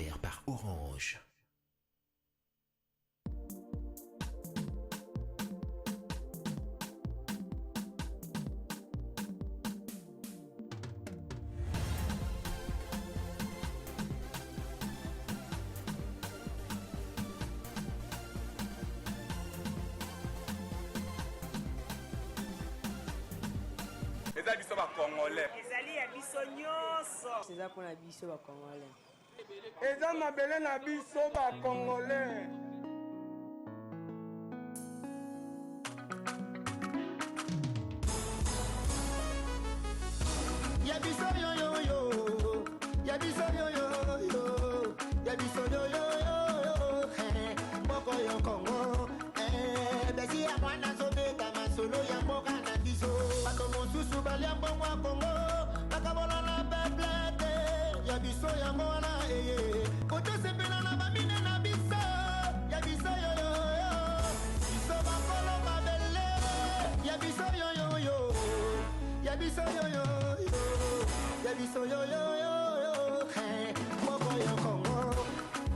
offert par Orange. Eza biso ba Congolais. Ezali ya biso nyonso. Eza pour la biso ba Congolais. Eza mabele na biso ba Congolais. Ya biso yo yo yo. Ya biso yo yo yo. Ya biso yo yo yo. Boko yo Congo. Besi ya mwana sobeta masolo ya mboka na biso. Bato mosusu balia mbongo ya Congo. Bakabola na peplete. Ya biso ya mwana koto sepela na bamine na biso. Ya biso yo yo yo. Biso bakolo mabele. Ya biso yo yo yo. Ya biso yo yo yo. Ya biso yo yo yo yo. Moko yo Congo.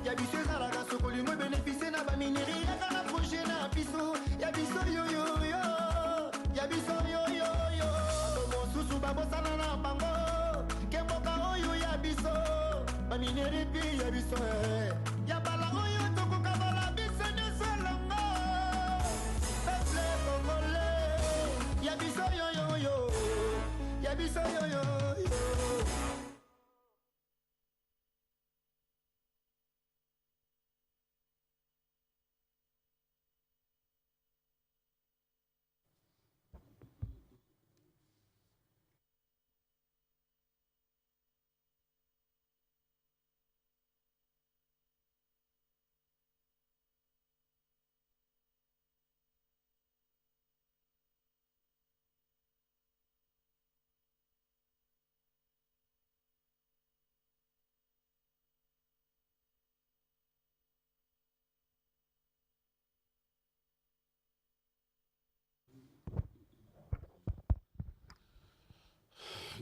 Ya biso ezalaka sokoli mo bénéficie na bamineri yaka na projet na biso. Ya biso yo yo yo. Ya biso yo yo yo. Mosusu babosana na bango. Kemboka oyo ya biso. Bamineri pi ya biso ya bala oyo tokoka bala biso nyonso longo. Peuple congolais. Ya biso yo yo yo. Ya biso yo yo yo.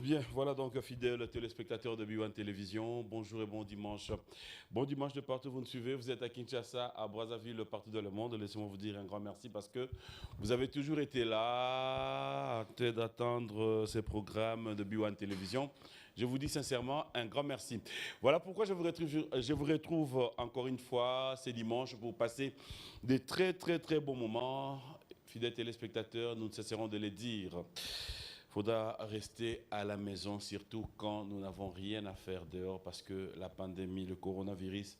Bien, voilà donc fidèles téléspectateurs de B1 Télévision, bonjour et bon dimanche. Bon dimanche de partout où vous nous suivez, vous êtes à Kinshasa, à Brazzaville, partout dans le monde. Laissez-moi vous dire un grand merci parce que vous avez toujours été là, en train d'attendre ces programmes de B1 Télévision. Je vous dis sincèrement un grand merci. Voilà pourquoi je vous retrouve encore une fois ce dimanche pour passer des très bons moments. Fidèles téléspectateurs, nous ne cesserons de les dire. Il faudra rester à la maison, surtout quand nous n'avons rien à faire dehors, parce que la pandémie, le coronavirus,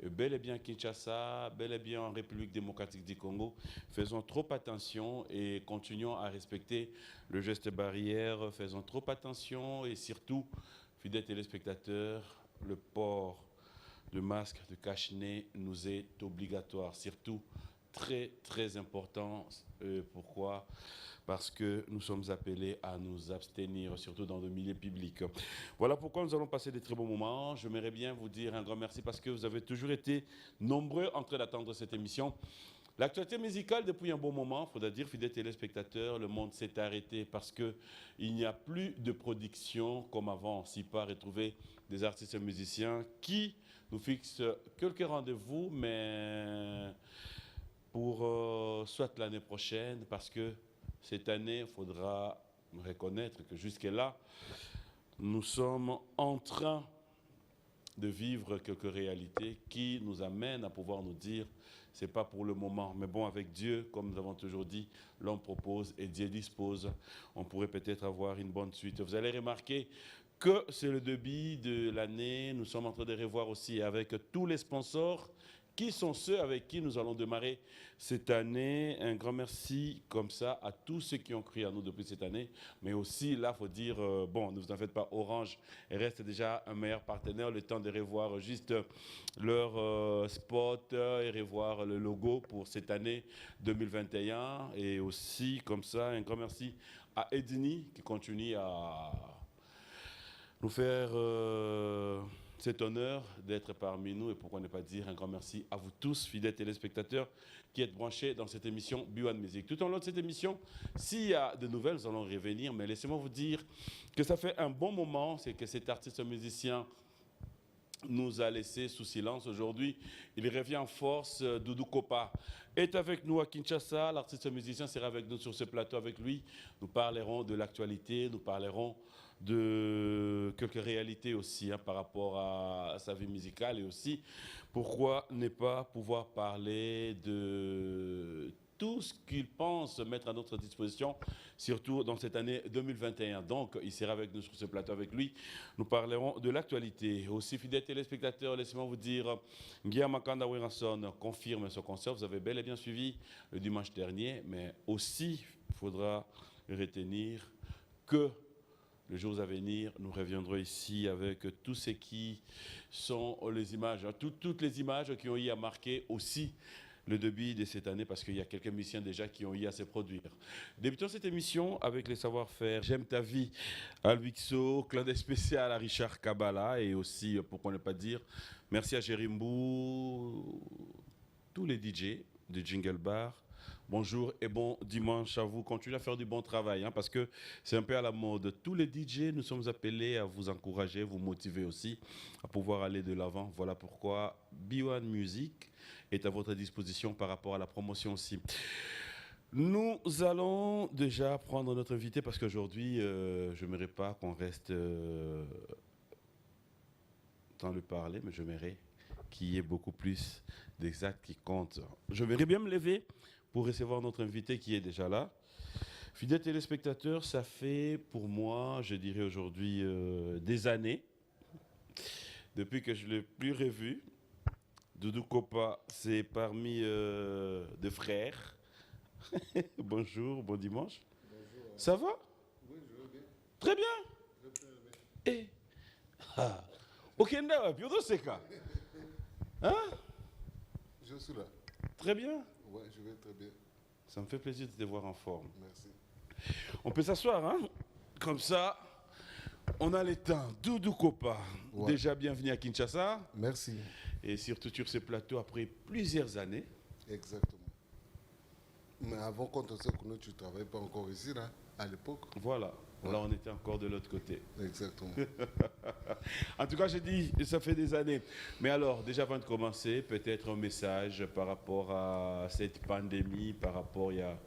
est bel et bien Kinshasa, bel et bien en République démocratique du Congo. Faisons trop attention et continuons à respecter le geste barrière. Faisons trop attention et surtout, fidèles téléspectateurs, le port de masque, de cache-nez nous est obligatoire. Surtout, très important. Pourquoi ? Parce que nous sommes appelés à nous abstenir, surtout dans le milieu public. Voilà pourquoi nous allons passer des très bons moments. J'aimerais bien vous dire un grand merci parce que vous avez toujours été nombreux en train d'attendre cette émission. L'actualité musicale, depuis un bon moment, il faudra dire, fidèles téléspectateurs, le monde s'est arrêté parce qu'il n'y a plus de production comme avant. Si pas retrouver des artistes et musiciens qui nous fixent quelques rendez-vous, mais pour soit l'année prochaine, parce que cette année, il faudra reconnaître que jusque-là, nous sommes en train de vivre quelques réalités qui nous amènent à pouvoir nous dire c'est pas pour le moment. Mais bon, avec Dieu, comme nous avons toujours dit, l'homme propose et Dieu dispose. On pourrait peut-être avoir une bonne suite. Vous allez remarquer que c'est le début de l'année. Nous sommes en train de revoir aussi avec tous les sponsors qui sont ceux avec qui nous allons démarrer cette année. Un grand merci comme ça à tous ceux qui ont cru à nous depuis cette année. Mais aussi, là, il faut dire, bon, ne vous en faites pas, Orange reste déjà un meilleur partenaire. Le temps de revoir juste leur spot et revoir le logo pour cette année 2021. Et aussi, comme ça, un grand merci à Edini qui continue à nous faire cet honneur d'être parmi nous et pourquoi ne pas dire un grand merci à vous tous, fidèles téléspectateurs, qui êtes branchés dans cette émission B1 Music. Tout au long de cette émission, s'il y a de nouvelles, nous allons revenir, mais laissez-moi vous dire que ça fait un bon moment, c'est que cet artiste musicien nous a laissé sous silence. Aujourd'hui, il revient en force. Doudou Kopa est avec nous à Kinshasa. L'artiste musicien sera avec nous sur ce plateau. Avec lui, nous parlerons de l'actualité, nous parlerons de quelques réalités aussi par rapport à sa vie musicale, et aussi pourquoi ne pas pouvoir parler de tout ce qu'il pense mettre à notre disposition, surtout dans cette année 2021. Donc, il sera avec nous sur ce plateau. Avec lui, nous parlerons de l'actualité. Aussi, fidèles téléspectateurs, laissez-moi vous dire, Guillaume Makanda Wiranson confirme son concert. Vous avez bel et bien suivi le dimanche dernier, mais aussi, il faudra retenir que les jours à venir, nous reviendrons ici avec tout ce qui sont les images, toutes les images qui ont eu à marquer aussi le début de cette année, parce qu'il y a quelques musiciens déjà qui ont eu à se produire. Débutons cette émission avec les savoir-faire. J'aime ta vie à Luixo, clin d'œil spécial à Richard Kabbalah, et aussi, pourquoi ne pas dire, merci à Jérimbo, tous les DJ de Jingle Bar. Bonjour et bon dimanche à vous. Continuez à faire du bon travail, parce que c'est un peu à la mode. Tous les DJ, nous sommes appelés à vous encourager, vous motiver aussi à pouvoir aller de l'avant. Voilà pourquoi B1 Music est à votre disposition par rapport à la promotion aussi. Nous allons déjà prendre notre invité parce qu'aujourd'hui, je n'aimerais pas qu'on reste dans le parler, mais j'aimerais qu'il y ait beaucoup plus d'exacts qui comptent. Je vais bien me lever pour recevoir notre invité qui est déjà là. Fidèles téléspectateurs, ça fait pour moi, je dirais aujourd'hui, des années, depuis que je ne l'ai plus revu. Doudou Kopa, c'est parmi des frères. Bonjour, bon dimanche. Bonjour. Ça va? Oui, je vais bien. Très bien. Je vais bien. Ok, hein? Je suis là. Très bien. Oui, je vais très bien. Ça me fait plaisir de te voir en forme. Merci. On peut s'asseoir, hein? Comme ça, on a le temps. Doudou Kopa, déjà bienvenue à Kinshasa. Merci. Et surtout sur ce plateau après plusieurs années. Exactement. Mais avant qu'on te sait que tu ne travaillais pas encore ici, là, à l'époque. Voilà. Là, on était encore de l'autre côté. Exactement. En tout cas, j'ai dit, ça fait des années. Mais alors, déjà avant de commencer, peut-être un message par rapport à cette pandémie, par rapport à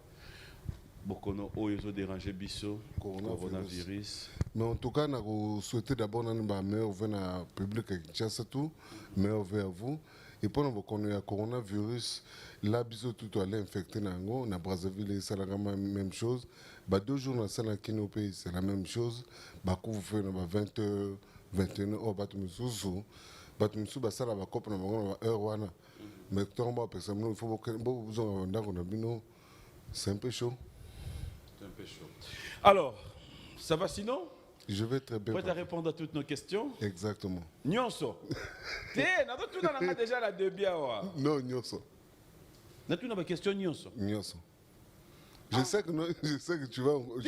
beaucoup de dérangé biso, coronavirus. Mais en tout cas, nous souhaitons d'abord un meilleur vœu public à Kinshasa, meilleur vœu à vous. Et pour nous connaître le coronavirus, là, biso tout allé infecté nango, na Brazzaville, c'est la même chose. Bah 2 jours dans le Kino pays, c'est la même chose. Bah vous faites 20h, 21h, oh bah tu me sous, bah tu me sous, bah ça là, bah coupe na bah heure wana. Mais tant bah personne, il faut que vous en avez c'est un peu chaud. C'est un peu chaud. Alors, ça va sinon? Je vais très bien. Prêt à répondre à toutes nos questions? Exactement. Nyonso. Tu as déjà la débia. Non, Nyonso. Tu as une question Nyonso. Nyonso. Je sais que tu vas au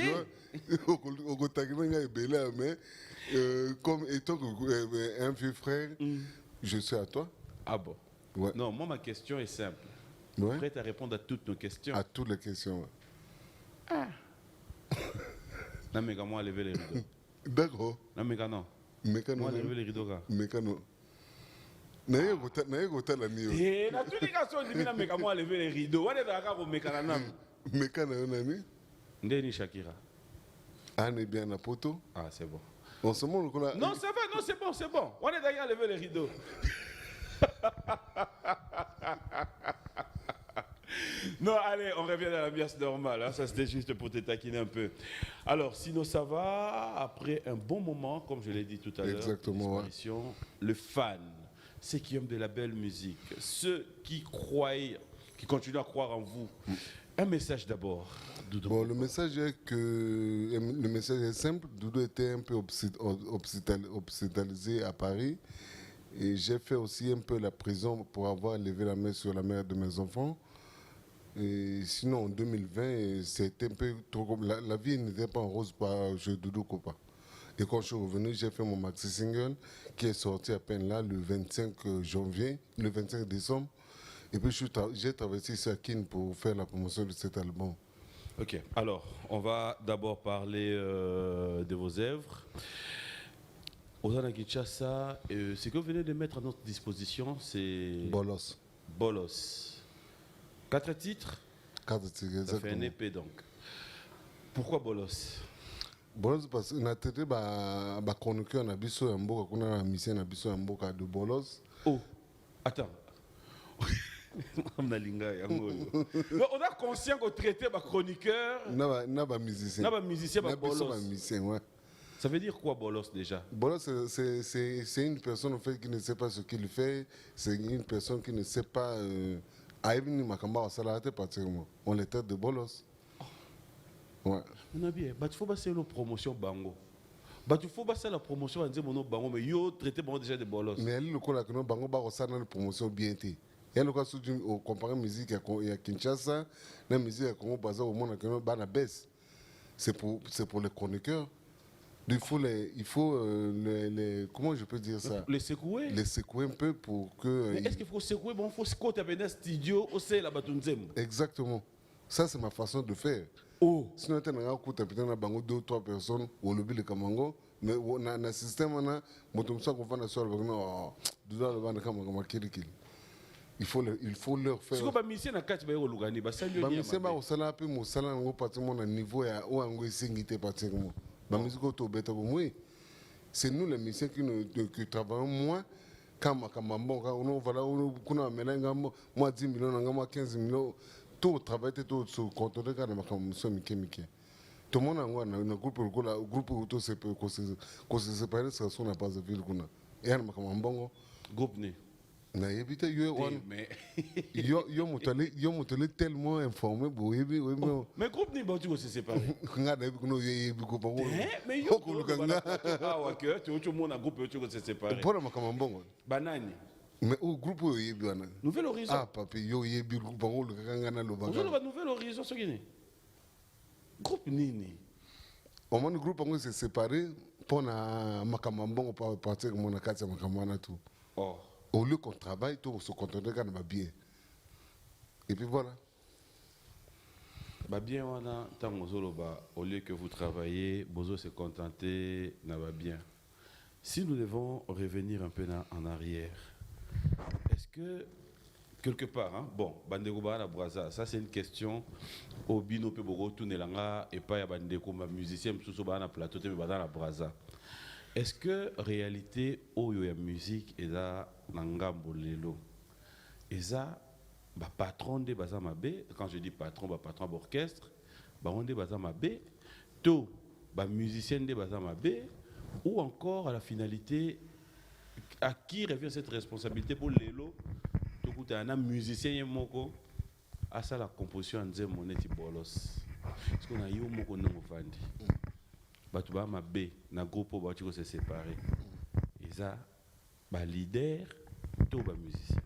mais comme étant un vieux frère, je suis à toi. Ah bon? Ouais. Non, moi ma question est simple. Ouais. Prêt à répondre à toutes nos questions? À toutes les questions. Ah. Non, mais comment lever les rideaux? D'accord. Non, mais non. Mécano. Moi, lever les rideaux. Mécano. Naye gota la niyo. Eh, na tous les cas sont divina mais comment lever les rideaux? On est d'accord au mécano. Mécano nani? Ndeni Shakira. Ah, n'est bien à poto. Ah, c'est bon. On se montre qu'on a. Non, ça va, non, c'est bon, c'est bon. On est d'accord à lever les rideaux. Non, allez, on revient à l'ambiance normale. Hein. Ça, c'était juste pour te taquiner un peu. Alors, sinon, ça va. Après un bon moment, comme je l'ai dit tout à l'heure. Exactement. Ouais. Le fan, ceux qui aiment de la belle musique, ceux qui croient, qui continuent à croire en vous. Un message d'abord. Doudou. Bon, le message est simple. Doudou était un peu hospitalisé à Paris. Et j'ai fait aussi un peu la prison pour avoir levé la main sur la mère de mes enfants. Et sinon, en 2020, c'était un peu trop comme la vie n'était pas en rose par jeu Doudou Kopa. Et quand je suis revenu, j'ai fait mon maxi single qui est sorti à peine là le 25 janvier, le 25 décembre. Et puis j'ai traversé ici à Kin pour faire la promotion de cet album. Ok, alors on va d'abord parler de vos œuvres. Ozana Kinshasa, ce que vous venez de mettre à notre disposition, c'est Bolos. Bolos. 4 titres, 4 titres, ça fait un exactement. épée donc. Pourquoi Bolos? Bolos parce que na tete ba chroniqueur na biso ya mboka kuna na mission na biso ya mboka de Bolos. Oh, attends. On a conscient qu'on traitait ma chroniqueur, Na ba musicien. na musicien, Na biso ba Bolos. musicien, ouais. Ça veut dire quoi Bolos déjà? Bolos, c'est une personne en fait qui ne sait pas ce qu'il fait. C'est une personne qui ne sait pas. Aïbni Makamba wa salate pratiquement. On les traite de Bolos. Ouais. On a bien. Il faut passer la promotion Bango. Il faut passer la promotion en disant mon Bango, mais yo traité Bango déjà de Bolos. Mais elle le cola que nous bango ba ça dans la promotion bien té. Et le cas sous comparer musique à Kinshasa, la musique à Congo basée au monde que nous ba na baisse. C'est pour les chroniqueurs. Il faut les comment je peux dire ça? Les secouer. Les secouer un peu pour que. Mais est-ce qu'il faut secouer? Bon, il faut secouer dans un studio, aussi la batunzem. Exactement. Ça c'est ma façon de faire. Oh. Sinon tu as peut-être bango 2 ou 3 personnes au lobby le Kamango, mais na na système na motomsa qu'on va na soir avec non, dedans le bande comme kirikil. Il faut leur faire. Si vous pas misser na catch ba yo lugani ba sanyo Ba ni. mise ba osala pe mosala ngo pratiquement na niveau ya o ngo esingité pratiquement. Ba musique to beta ko moi. C'est nous les musiciens qui travaillons moins kama bon quand on va là on kuna melenga moi 10 millions nga moi 15 millions tout travail tout sur compte de kana makam so mike. Tout le monde a un groupe auto se séparer ça sur la base de ville kuna. Et on makam bongo Groupe ni. na éviter yo Mais yo mutale tellement informé bo yebi oui mais groupe ni ba tu se séparer. nga na kuno yebi ko bango Mais yo ko lukanga. Ah wa que tu au monde groupe tu se séparer. pour makam bongo Banani. mais au groupe yo yebi wana Nouvel horizon. ah papi yo yebi bango lukanga na Vous lobanga avez un nouvel horizon ce qui est. Groupe nini. au moins le groupe bango se séparer pour na makam bongo pa partir comme na kati makam na tout. Oh. Au lieu qu'on travaille, tout se contenter quand on va bien. Et puis voilà. Bah bien, au lieu que vous travaillez, Bozo se contenter, n'a pas bien. Si nous devons revenir un peu en arrière, est-ce que, quelque part, hein, bon, Bandeko la Braza, ça c'est une question, au bino pe bogo tourner langa et pas ya Bandeko, ma musicien, sous na plateau, mais la Braza. Est-ce que réalité, oyo ya musique est là, nangambo lelo, et ça, bah patron de Bazama B, quand je dis patron, bah patron d'orchestre, bah on de Bazama B, tout, bah musicien de Bazama B, ou encore à la finalité, à qui revient cette responsabilité pour lelo, tout coup un musicien et moko, à ça la composition en disant mon eti bolos, parce qu'on a eu moko non vandi. Batu ba ma B na groupe ba tu se séparer et ça ba leader to ba musicien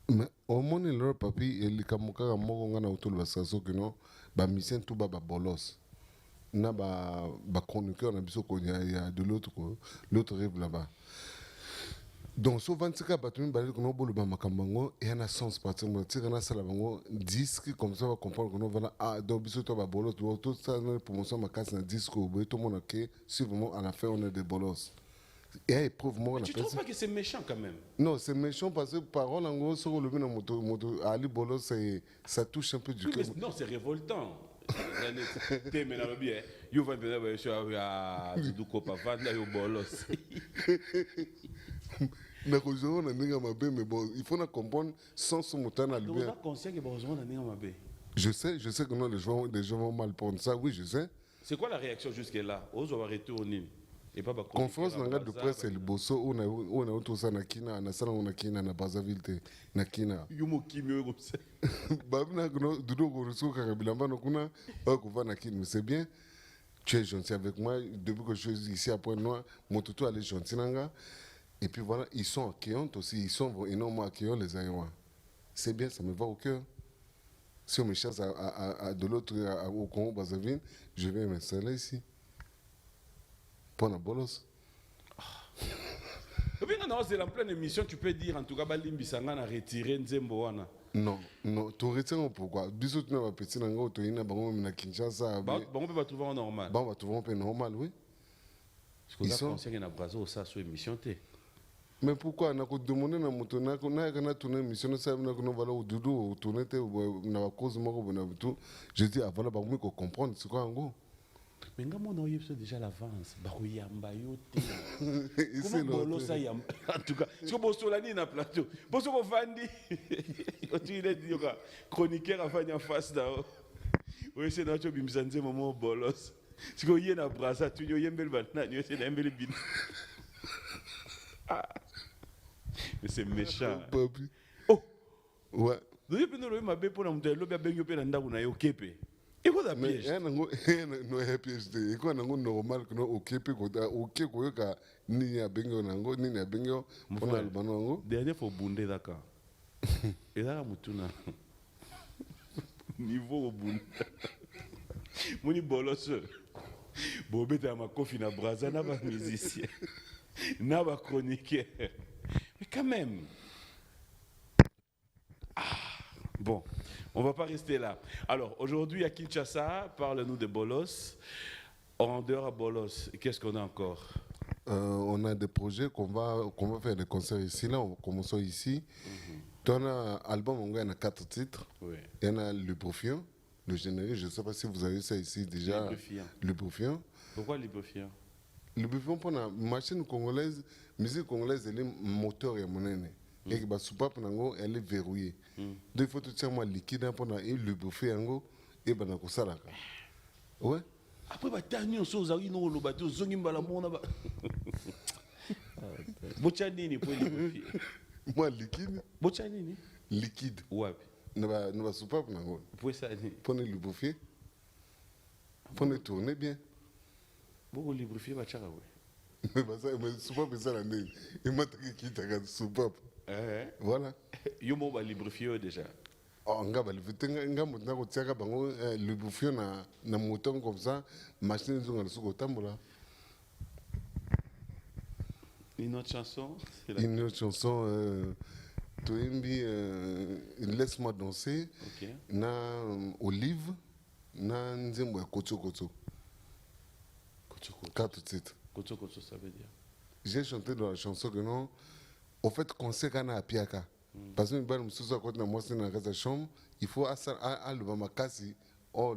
Mais au moins leur papi il kamuka moko ngana autour ba saso que non ba musicien tout ba bolos na ba chroniqueur na biso ko ya de l'autre rive là-bas. Donc souvent c'est que batumi ba ko no bolo ba makambango et un sens pratiquement tire na sala bango disque comme ça va comprendre que non voilà ah donc biso to ba bolos tout ça na promotion ma casse na disque tout le monde que si vraiment à la fin on est des bolos. Et épreuve moi tu trouves pas que c'est méchant quand même? Non, c'est méchant parce que parole en gros sur le bien moto Ali Bolos ça touche un peu du Oui, cœur. non, c'est révoltant. T'es maintenant bien. You vas venir à du copa vendre yo bolos. Na kozo na ninga mabe mais bon, il faut na comprendre sans son motana Donc bien. on a conscient que besoin d'un mabe. Je sais que non les gens vont mal prendre ça, oui, je sais. C'est quoi la réaction jusque là? Aux va retourner. Et pas ba Conférence na de presse c'est le bosso on a tout ça na kina na sala on a kina na Brazzaville te na kina. Yumo kimio comme ça. Babina no dudo ko rusko ka bilamba no kuna ba ko va na kina, mais c'est bien. Tu es gentil avec moi depuis que je suis ici à Pointe-Noire, mon toutou allait gentil nanga. Et puis voilà, ils sont accueillants aussi, ils sont énormément accueillants les Aïwa. C'est bien, ça me va au cœur. Si on me chasse de l'autre au Congo Brazzaville, je vais m'installer ici. Pour la bolos. Non, c'est en pleine émission, tu peux dire en tout cas Balimbi Sangana a retiré Nzembo wana. Non, tu retires pourquoi? Bisous tu n'as pas petit n'ango tu ina bango na Kinshasa. Bon on peut pas trouver en normal. Bon on va trouver un peu normal, oui. Parce que là, conseil na brazo ça sur émission té. Mais pourquoi on a demandé na moto na tourné mission ça na ko vala odudu tourner te na cause moko na tout. Je dis avant là ba ko comprendre c'est quoi en gros. Mais nga mona oyebso déjà l'avance ba ko yamba yo té. Comment bolo ça yamba en tout cas parce que bosolani na plateau. Boso ko vandi. O tu il dit yoka chroniqueur afanya face da. Oui c'est notre bimsanze momo bolos. Si ko yena brasa tu yo yembel bana yo c'est yembel bin. Mais c'est méchant. Oh! Ouais. Vous avez le ma pour nous le bien bien bien nda kuna yo kepe. Et quoi da piège? No piège de. Et quoi nango normal que no o kepe ko da o ke ko ka ni ya bengo nango ni ya bengo pour le banango. Dernier faut bonder d'accord. Et là mutuna. Niveau au bund. Moni bolos. Bobeta ma kofi na braza na ba musicien. Na ba chroniqueur. Mais quand même. Bon, on ne va pas rester là. Alors, aujourd'hui à Kinshasa, parle-nous de Bolos. En dehors à Bolos, qu'est-ce qu'on a encore? On a des projets qu'on va faire des concerts ici. Là, on commence ici. Dans un album, on a 4 titres. Oui. Il y en a Le Profiant, le générique. Je ne sais pas si vous avez ça ici déjà. Le Profiant. Pourquoi Le Profiant? Le Profiant, pour la machine congolaise, musique congolaise, elle est moteur et monnaie. Et que la soupape, elle est verrouillée. Donc il faut tout simplement liquide pour le Profiant et ben ko salaka. Ouais. Après ba tani on so zawi no lo ba to zongi mbala mona ba. Bochanini pour Le Profiant. Moi liquide. Bochanini? Liquide. Ouais. Ne va soupape nango. Pour ça ni. Pour le Profiant. Pour le tourner bien. Bon Le Profiant ba chaka ouais. Mais soupape ça la nez. Il m'a dit qu'il t'a gardé soupape. Voilà. Yo mo ba librefio déjà. Oh nga ba librefio nga mo na ko tiaka bango librefio na moton comme ça machine zo ngala suko tambola. Une autre chanson, une autre chanson Toimbi Laisse-moi danser. OK. Na Olive na nzembo ya Kocho Kocho. Kocho Kocho. 4 titres. Kocho Kocho ça veut dire. J'ai chanté dans la chanson que non. Au fait, conseil à Piaka. Parce que dans la chambre, il faut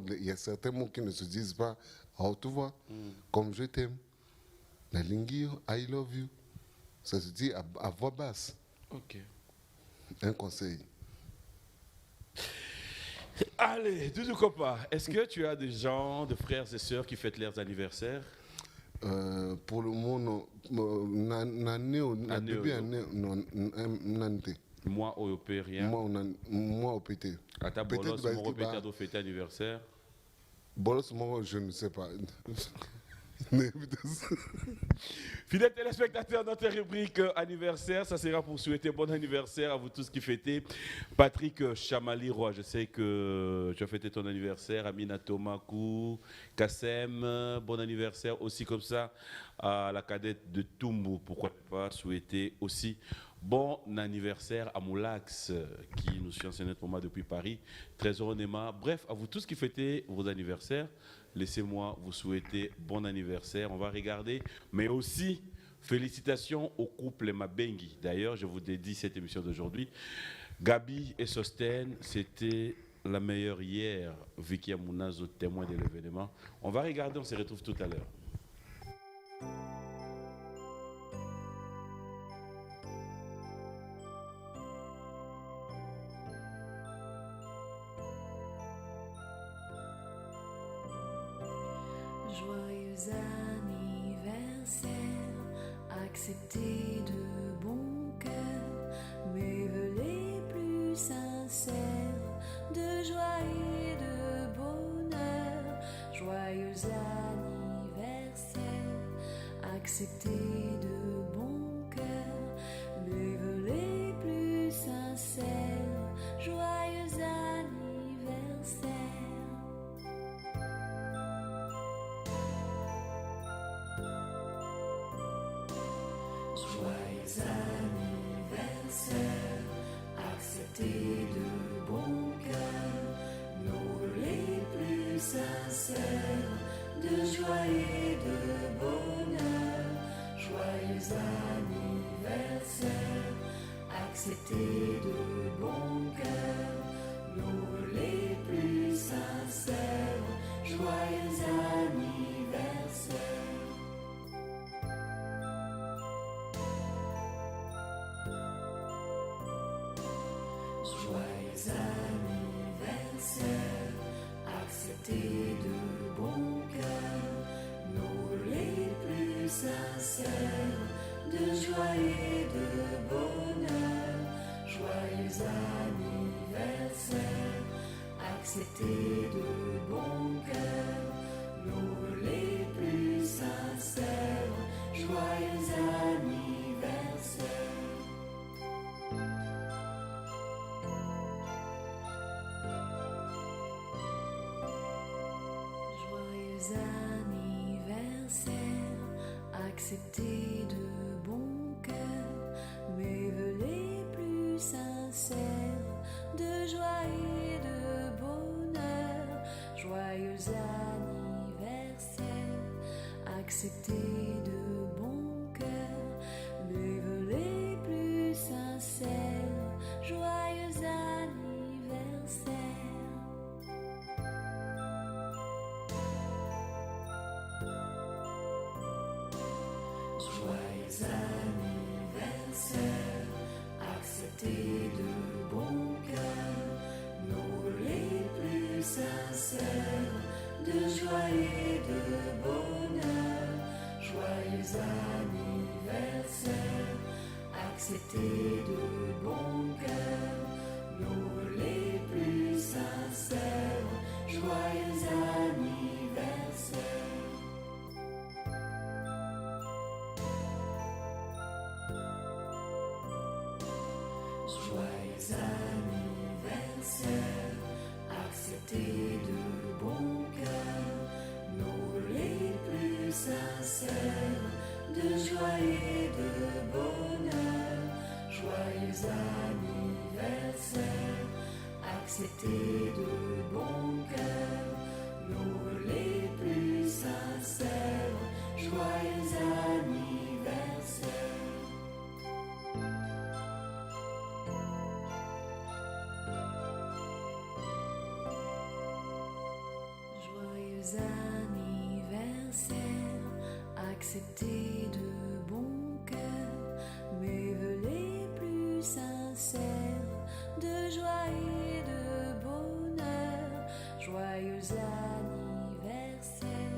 il y a certains mots qui ne se disent pas à haute voix. Comme je t'aime. La lingio, I love you. Ça se dit à voix basse. OK. Un conseil. Allez, Doudou Kopa, est-ce que tu as des gens, de frères et sœurs qui fêtent leurs anniversaires? Pour le moment, moi au peut rien. Moi au pété. À ta bolos, mon pété doit fêter anniversaire. Bolos, moi je ne sais pas. Fidèles téléspectateurs, notre rubrique anniversaire, ça sera pour souhaiter bon anniversaire à vous tous qui fêtez. Patrick Chamali-Roy, je sais que tu as fêté ton anniversaire. Amina Tomakou, Kassem, bon anniversaire aussi comme ça à la cadette de Toumbo. Pourquoi pas souhaiter aussi bon anniversaire à Moulax qui nous suit en scène pour moi depuis Paris. Très heureusement. Bref, à vous tous qui fêtez vos anniversaires, laissez-moi vous souhaiter bon anniversaire. On va regarder, mais aussi félicitations au couple Mabengi. D'ailleurs, je vous dédie cette émission d'aujourd'hui. Gabi et Sosten, c'était la meilleure hier. Vicky Amounazo, témoin de l'événement. On va regarder, on se retrouve tout à l'heure. Joyeux anniversaire, accepté de bon cœur, mes vœux les plus sincères, de joie et de bonheur. Joyeux anniversaire, accepté de bon cœur, mes vœux les plus sincères, joyeux anniversaire. Joyeux anniversaire, accepté de bon cœur, nos vœux les plus sincères, de joie et de bonheur. acceptez de bon cœur nos vœux les plus sincères. Joyeux anniversaire. Joyeux anniversaire, acceptez de bon cœur nos vœux les plus sincères, de joie et de bonheur. Joyeux anniversaire, acceptez de bon cœur nos vœux les plus sincères. Joyeux anniversaire. Joyeux anniversaire, acceptez de bon cœur mes vœux les plus sincères, de joie et de bonheur. Joyeux anniversaire, acceptez de bon cœur mes vœux les plus sincères. Joyeux anniversaire. Joyeux anniversaire, acceptez de bon cœur nos vœux les plus sincères, de joie et de bonheur. Joyeux anniversaire, acceptez de bon cœur nos vœux les plus sincères. Joyeux anniversaire. Joyeux anniversaire, acceptez de bon cœur nos vœux les plus sincères, de joie et de bonheur. Joyeux anniversaire, acceptez de bon cœur nos vœux les plus sincères. Joyeux anniversaire. Joyeux anniversaire, acceptez de bon cœur mes vœux les plus sincères, de joie et de bonheur. Joyeux anniversaire,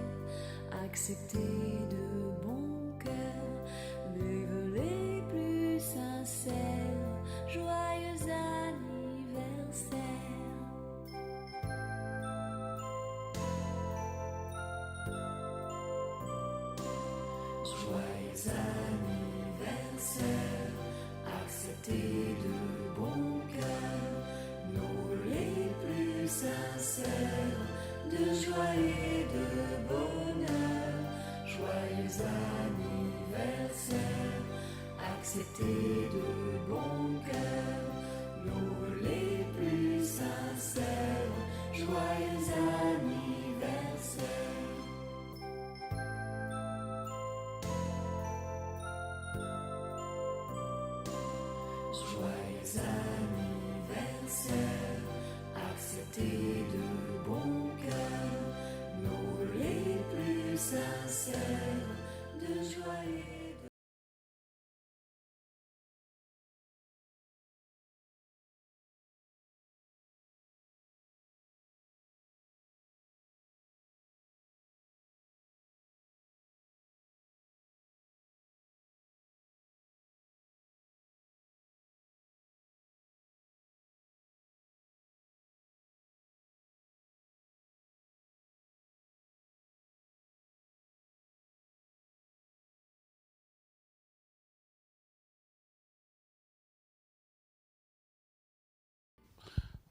acceptez de bon cœur mes vœux les plus sincères. Joyeux anniversaire. Joyeux anniversaire, acceptez de bon cœur nos vœux les plus sincères, de joie et de bonheur. Joyeux anniversaire, acceptez de bon cœur nos vœux les plus sincères. Joyeux anniversaire. Joyeux anniversaire, acceptez de bon cœur nos vœux les plus sincères, de joie et de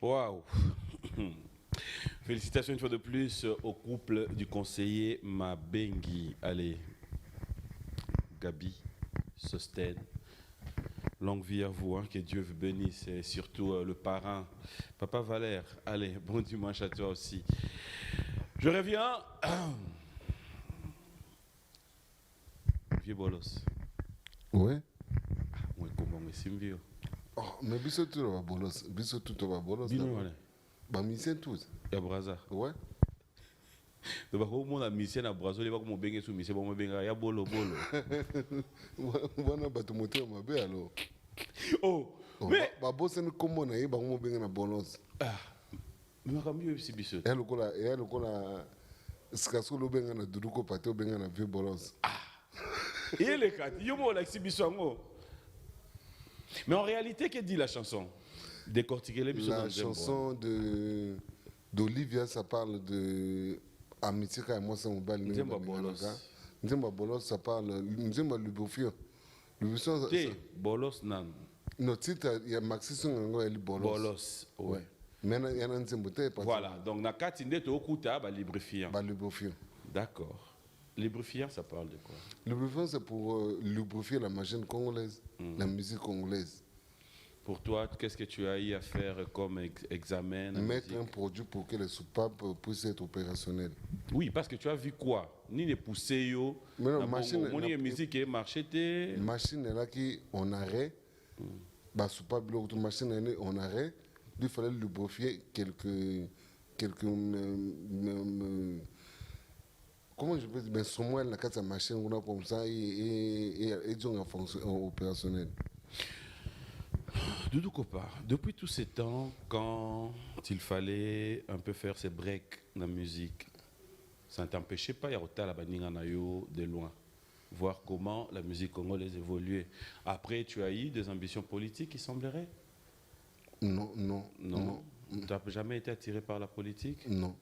Waouh. Félicitations une fois de plus au couple du conseiller Mabengi. Allez, Gabi, Sosten, longue vie à vous, hein, que Dieu vous bénisse, et surtout le parrain, Papa Valère. Allez, bon dimanche à toi aussi. Je reviens. Vieux bolos. Ouais. Moi, comment me suis vieux? Oh, mais biso tout va bolos. Biso tout va bolos. Bino wana. Bah, misien tous. Ya Braza. Ouais. Donc bako mona mission na Brazo le bako mo benge sou mission mo benga ya bolo bolo. Wana bato moté mabe alors. Oh. Mais Ba bosse ni kombo na ye ba mo benga na bolos. mais makambi yo si biso. Ya lokola sikaso lo benga na duduko pate benga na vieux bolos. Et les quatre, yo mo la si biso ngo. Mais en réalité, que dit la chanson? Décortiquer les biso dans La le chanson d'Olivia, ça parle de amitié et moi c'est mon bal. Nzemba Bolos. Nzemba Bolos, ça parle Nzemba Lubofio. Lubofio. Te Bolos nan. Notre titre, il y a Maxi Songango et Bolos. Bolos. Ouais. Mais il y a un Nzemba te. Voilà. Donc na katinde to okuta ba lubrifiant. Ba Lubofio. D'accord. Lubrifiant, ça parle de quoi? Lubrifiant, c'est pour lubrifier la machine congolaise, la musique congolaise. Pour toi, qu'est-ce que tu as eu à faire comme examen? Mettre un produit pour que les soupapes puissent être opérationnelles. Oui, parce que tu as vu quoi? Ni les pousser yo. Mais non, machine. Mon musique est marché te. Machine est là qui on arrête. Bah soupape l'autre machine est on arrête. Il fallait lubrifier quelques comment je peux dire, mais sur moi, la carte machine, on a comme ça et en fonction opérationnel. Doudou Kopa, depuis tous ces temps, quand il fallait un peu faire ses breaks dans la musique, ça ne t'empêchait pas, il y a la baninga nayo de loin, voir comment la musique congolaise évoluait. Après, tu as eu des ambitions politiques, il semblerait? Non. Tu n'as jamais été attiré par la politique? Non.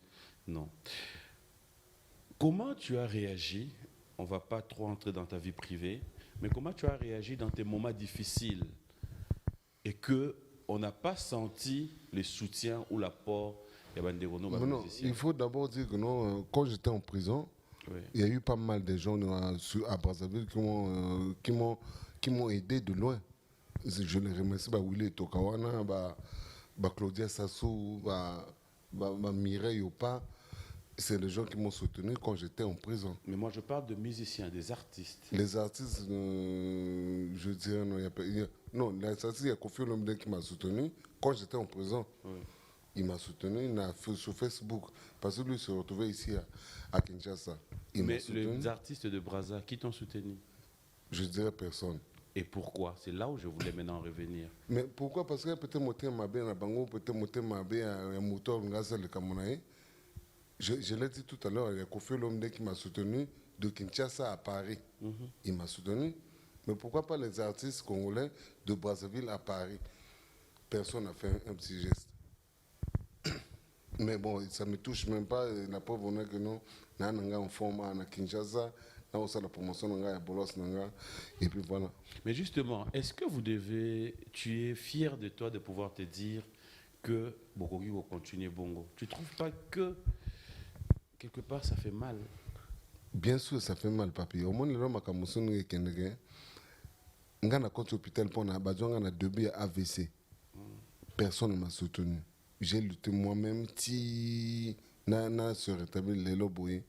Comment tu as réagi? On ne va pas trop entrer dans ta vie privée, mais comment tu as réagi dans tes moments difficiles et qu'on n'a pas senti le soutien ou l'apport des banderono? Non, il faut d'abord dire que non, quand j'étais en prison, oui, il y a eu pas mal de gens à Brazzaville qui m'ont aidé de loin. Je les remercie, Willy Tokawana, Claudia Sassou, Mireille Opa. C'est les gens qui m'ont soutenu quand j'étais en prison. mais moi je parle de musiciens, des artistes. Les artistes, je dirais, non, les artistes, il y a Kofi Olomide qui m'a soutenu quand j'étais en prison. Oui. Il m'a soutenu sur Facebook, parce que lui se retrouvait ici à Kinshasa. Mais les artistes de Brazza, qui t'ont soutenu? Je dirais personne. Et pourquoi? C'est là où je voulais maintenant revenir. Mais pourquoi? Parce que peut-être monter ma bien à Bango, peut-être monter ma bien à Moutor, le Camerounais. Je l'ai dit tout à l'heure, il y a Kofi Olomide qui m'a soutenu de Kinshasa à Paris. Il m'a soutenu. Mais pourquoi pas les artistes congolais de Brazzaville à Paris? Personne n'a fait un petit geste. Mais bon, ça ne me touche même pas. La preuve, on est que nous, nous en forme à Kinshasa, nous avons la promotion à Bolos, et puis voilà. Mais justement, est-ce que tu es fier de toi de pouvoir te dire que Bokogi va continuer Bongo? Tu ne trouves pas que quelque part ça fait mal? Bien sûr, ça fait mal, papi. Au moins, l'homme a commencé à faire un hôpital pour un badjon, un début à AVC. Personne ne m'a soutenu. J'ai lutté moi-même, na se rétablir les lobes.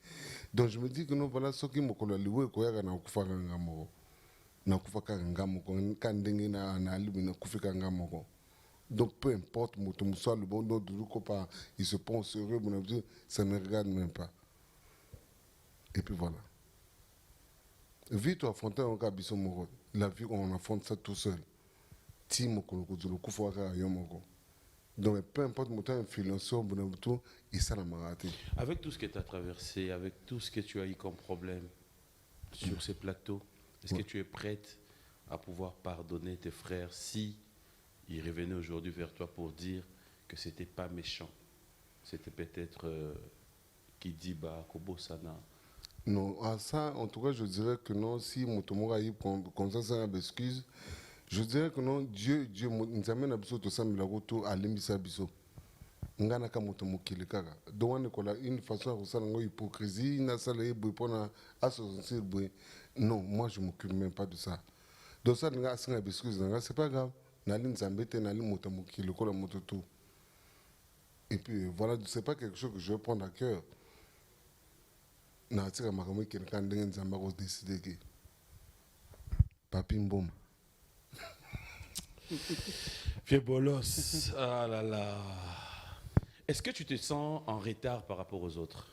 Donc je me dis que non, voilà ce qui m'a loué, quoi, na kufa kangamo, na kufa kangamo, kandenge na alibi na kufa kangamo. Donc peu importe, mon soit le bon nom de l'Ukopa, il se prend au sérieux, ça ne me regarde même pas. Et puis voilà. Vite affronter un cas bisomoro. La vie on affronte ça tout seul. Timo kolokuzulu kufa yomoko. Donc peu importe mon temps influenceur bonaboutou, et ça n'a pas raté. Avec tout ce que tu as traversé, avec tout ce que tu as eu comme problème sur ces plateaux, est-ce que tu es prête à pouvoir pardonner tes frères si ils revenaient aujourd'hui vers toi pour dire que c'était pas méchant? C'était peut-être Kidiba, Kobosana. Non, à ça, en tout cas, je dirais que non, si mon a eu comme ça, c'est une excuse. Je dirais que non, Dieu nous amène à biso tout ça, mais la route à l'embissa biso. Ngana ka moto mokili kaka. Donc on a une façon à ressentir une hypocrisie, na ça les boy pour na associer boy. Non, moi je m'occupe même pas de ça. Donc ça nga singa excuse nga, c'est pas grave. Na li nzambete na li moto mokili ko la moto tout. Et puis voilà, c'est pas quelque chose que je vais prendre à cœur. Na tika makambo quelqu'un ndenge nzamba ko décider que Papi Mboma. Vieux bolos. Ah là là. Est-ce que tu te sens en retard par rapport aux autres?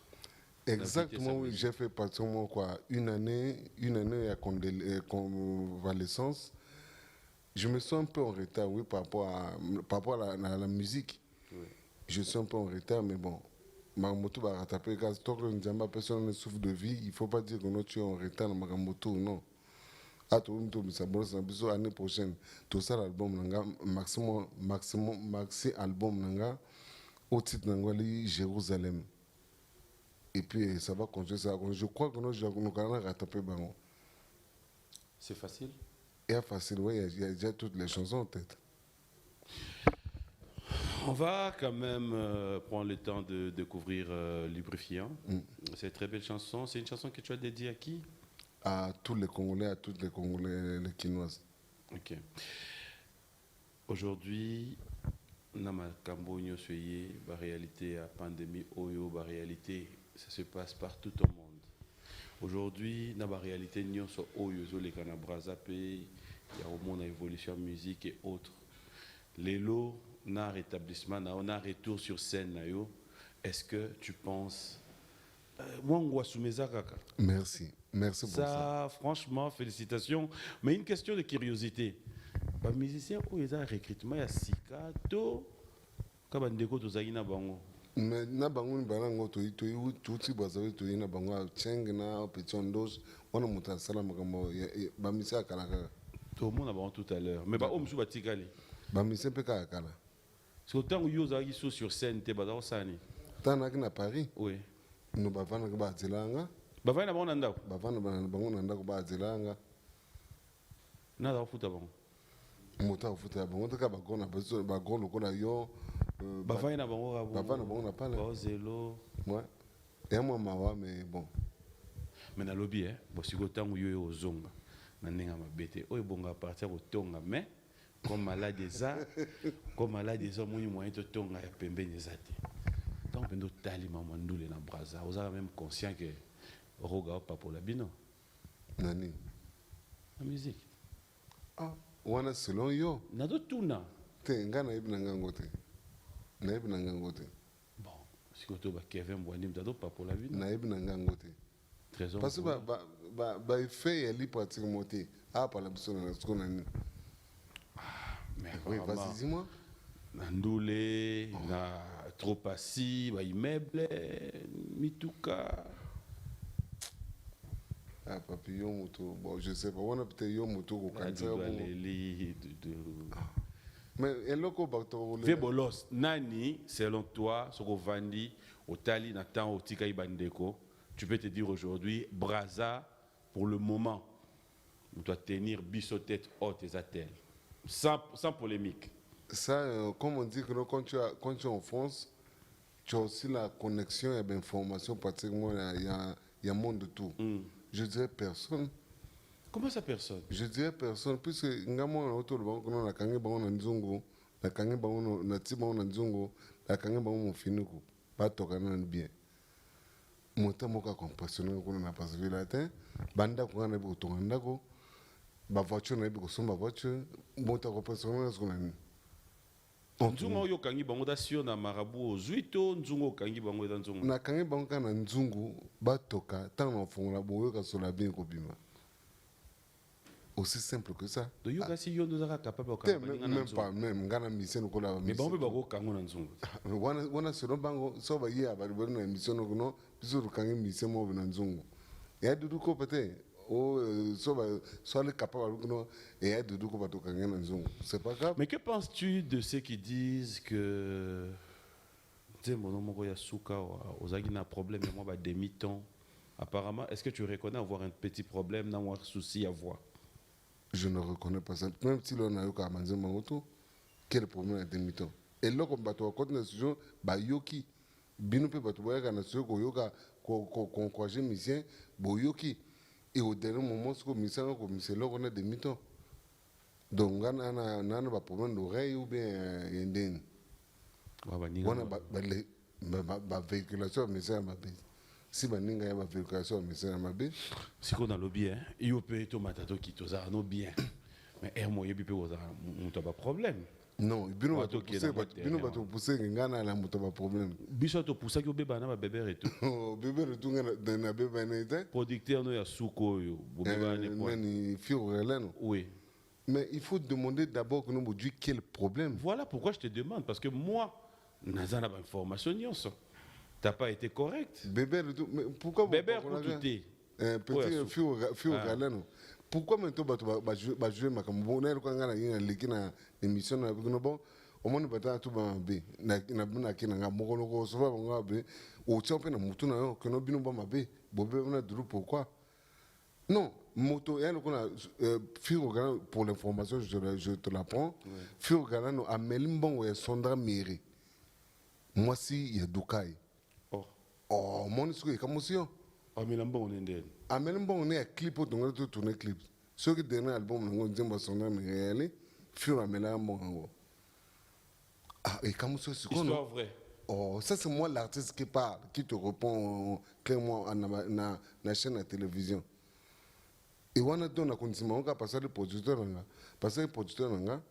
Exactement, oui. J'ai fait pratiquement quoi, une année à convalescence. Je me sens un peu en retard, oui, par rapport à la musique. Oui. Je suis un peu en retard, mais bon, ma moto va rattraper. Tant que personne ne souffre de vie, il ne faut pas dire que tu es en retard dans ma moto, non. L'année prochaine, tout ça, l'album, maxi album, au titre de Jérusalem. Et puis ça va continuer, ça va continuer. Je crois que nous allons rattraper. C'est facile? C'est facile, oui, il y a déjà toutes les chansons en tête. On va quand même prendre le temps de découvrir Lubrifiant. C'est une très belle chanson. C'est une chanson que tu as dédiée à qui? À tous les Congolais, à toutes les Congolais, les Quinoises. Ok. Aujourd'hui, Nama Cambonio Soye, la réalité, la pandémie, Oyo, la réalité, ça se passe partout au monde. Aujourd'hui, dans la réalité, nous sommes Oyo, les Canabrazapé, il y a au monde à évolution musique et autres. Les lots, on a un rétablissement, on a un retour sur scène. Est-ce que tu penses. Merci. Merci pour ça. Franchement, félicitations. Mais une question de curiosité. Les musiciens, ils ont un recrutement, il y a Sikato, Kabandeko, Tozagina Bango. Mais na bango ni balango to tuti bazawe to ina bango cheng na petondos wana mutasala makambo ba misa kala kala tout le monde a bango tout à l'heure mais ba omsu batikali ba misa pe kala kala c'est autant où yoza qui sont sur scène te bazao sani tana ki na Paris oui no bavana ka bazilanga bavana bango na ndako bavana bango na ndako bazilanga na da futa bango muta futa bango to ka bagona bagolo ko na yo bavana na bango rabo bavana bango na pala bazelo ouais et moi mawa mais bon mais na lobby bon si autant où yo ozonga na nenga mabete oyo bonga partir au tonga mais comme malade des hommes ils moyen de tonga ya pembeni zate donc pendo tali maman ndule na braza vous avez même conscient que roga pas pour la bino nani la musique wana selon yo na do tuna te ngana ibna ngangote na ibna ngangote bon si ko to ba Kevin Bwandi mtado pas pour la bino na ibna ngangote trésor parce que ba fait ali pratiquement te par la personne na ce qu'on a mais oui vas-y dis-moi na ndule na trop assis ba immeuble mituka papillon moto bon je sais pas on a peut-être yo moto ko kanza mais eloko bakto le bolos nani selon toi soko vandi otali na temps otika ibandeko tu peux te dire aujourd'hui Braza pour le moment on doit tenir biso tête haute et attelle sans polémique ça comme on dit que quand tu es en France tu as aussi la connexion et l'information pratiquement il y a monde de tout. Je dirais personne. Comment ça personne? Je dirais personne puisque ngamo na auto le bango na kangi bango na nzungu na kangi bango na tibango na nzungu na kangi bango mofinuku ba tokana bien. Mota moka compassionné ko na pas vilatin banda ko na bi to ndako ba voiture na bi ko somba voiture mota compassionné ko na nzungu oyo kangi bango da sio na marabu ozuito nzungu kangi bango da nzungu na kangi bango kana nzungu batoka tant na fongola boyo ka sola bien ko bima aussi simple que ça do yoga si yondo za capable o campagne na nzungu même pas même ngana mission ko la mais bango bako kango na nzungu wana solo bango so ba ye abali bona mission ko no biso kangi mission mo na nzungu ya dudu ko pete soit les capables et de tout c'est pas grave. Mais que penses-tu de ceux qui disent que aux problème et moi demi-temps apparemment est-ce que tu reconnais avoir un petit problème dans un souci à voir? Je ne reconnais pas ça même si l'on a eu qu'à manger mon auto quel problème à demi-temps et là comme bateau à côté de ce bah yoki binu pe bateau boya kana ce ko yoka ko encourager musicien boyoki. Et au dernier moment, ce que on a demi-temps. Donc, on a un problème d'oreille ou bien indien. On a véhiculation, mais c'est ma bête. Si on a une véhiculation, mais c'est ma bête. Si on a le bien, il y a un peu de matato qui te a bien. Mais Hermo yebi pe oza muto ba problème. Non, bino Bato bato qui est dans pousser, votre bino terrain, bato pousser ngana la moto ba problème. Biso to poussa ki obeba na ba bébé et tout. Oh, bébé le tout ngana na bébé na ite. Producteur no ya suko yo, bobeba ne point. Nani fio releno. Oui. Mais il faut demander d'abord que nous aujourd'hui quel problème. Voilà pourquoi je te demande parce que moi nazana ba information nyonso. T'as pas été correct. Bébé le tout, mais pourquoi Bébé kututé. Petit fio releno. Pourquoi maintenant ba jouer makambo na ko ngana yina likina émission na bino bon au moins bata tout ba be na bina kina nga mokolo ko so ba nga be o tshompe na mutu na yo que no bino ba mabe bobe na duru pourquoi non moto et ko na fio releno pour l'information je te l'apprends fio releno a melimbongo ya sondra mairie moi si ya dukai oh mon suko kamosio Amilamba on est amène bon on est à clip au donc tout tourner clip ce que dernier album on dit bah son nom est réel fur amène bon ah et comme ça c'est histoire vraie. oh ça c'est moi l'artiste qui parle qui te répond clairement na chaîne de télévision et on a donné la condition on va passer le producteur là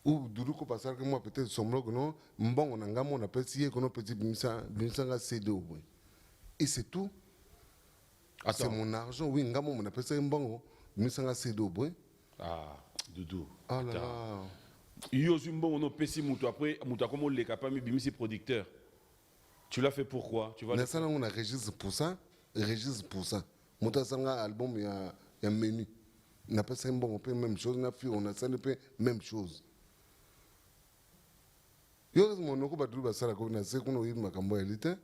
ou dudu ko passer que moi peut-être son blog non bon on a ngamo on appelle si qu'on petit bimisa nga CD et c'est tout. C'est mon argent, oui, ngamo mon appelle ça un bon, mais ça c'est double. Ah, Doudou. Ah là là. Yo zumbo on pesi muto après muto comme le capable bimisi producteur. Tu l'as fait pourquoi? Tu vas mais ça là on a registre pour ça. Muto sanga album il y a un menu. On appelle ça un bon on peut même chose, on a ça on peut même chose. Yo mon noko ba duba sala ko na se ko yima makambo elite.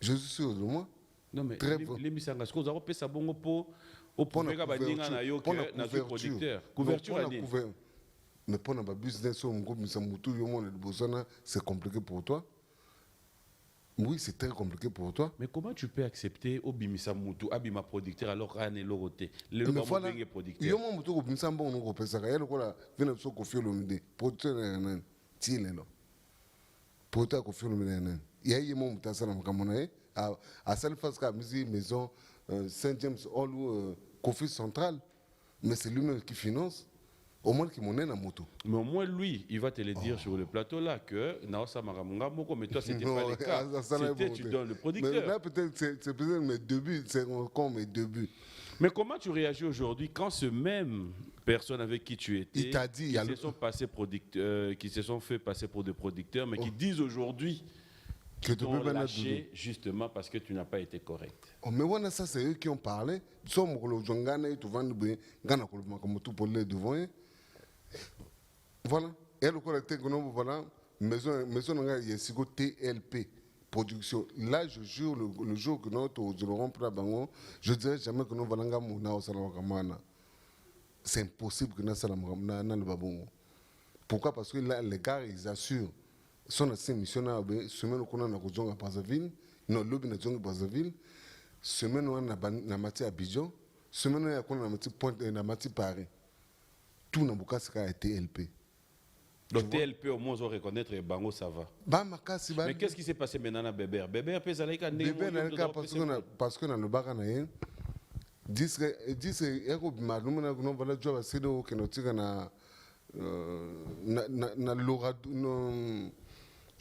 Je suis sûr de moi. Non mais les misanga ce que vous avez ça bon pour pouvoir baninga na yo que na producteur couverture à dire mais pour na business on go misa mutu yo mon bosana c'est compliqué pour toi. Oui, c'est très compliqué pour toi. Mais comment tu peux accepter obimisa mutu abima producteur alors rané loroté le loba mo producteur yo mon mutu ko bimisa bon no ko pesa ka yelo ko la vena so ko fio lo mide producteur na tile lo producteur ko fio lo mide na yayi mo mutasana makamona à celle face qu'à maison Saint-James Hall ou Kofi Central, mais c'est lui-même qui finance, au moins qui monnaie la moto. Mais au moins lui, il va te le dire sur le plateau là que Naosa Maramunga Moko, mais toi c'était pas le cas. C'était tu donnes le producteur. Mais là peut-être c'est peut-être mes débuts, c'est encore mes débuts. Mais comment tu réagis aujourd'hui quand ce même personne avec qui tu étais, il t'a dit, qui se sont fait passer pour des producteurs, mais qui disent aujourd'hui que tu peux lâcher justement parce que tu n'as pas été correct. Oh, mais voilà, ça c'est eux qui ont parlé. Somme le jongana et tout vendre bien, gana comme tout pour les devant. Voilà. Et le collecteur que nous voilà, maison il y a sigo TLP production. Là je jure le jour que nous je le rends pour bango, je dirais jamais que nous valanga mona au salon kamana. C'est impossible que nous salon na le babongo. Pourquoi? Parce que là les gars ils assurent son assez missionnaire semaine qu'on a na kujonga Brazzaville non lobby na jonga Brazzaville semaine on a na mati Abidjan semaine on a qu'on na mati Pointe na mati Paris tout na bukasi ka TLP donc TLP au moins on reconnaître bango ça va ba makasi ba mais qu'est-ce qui s'est passé maintenant na Bébé pesa laika ndenge parce que na le baka na yen disque eko malumu na kuno vala joba sedo kenotika na Laura non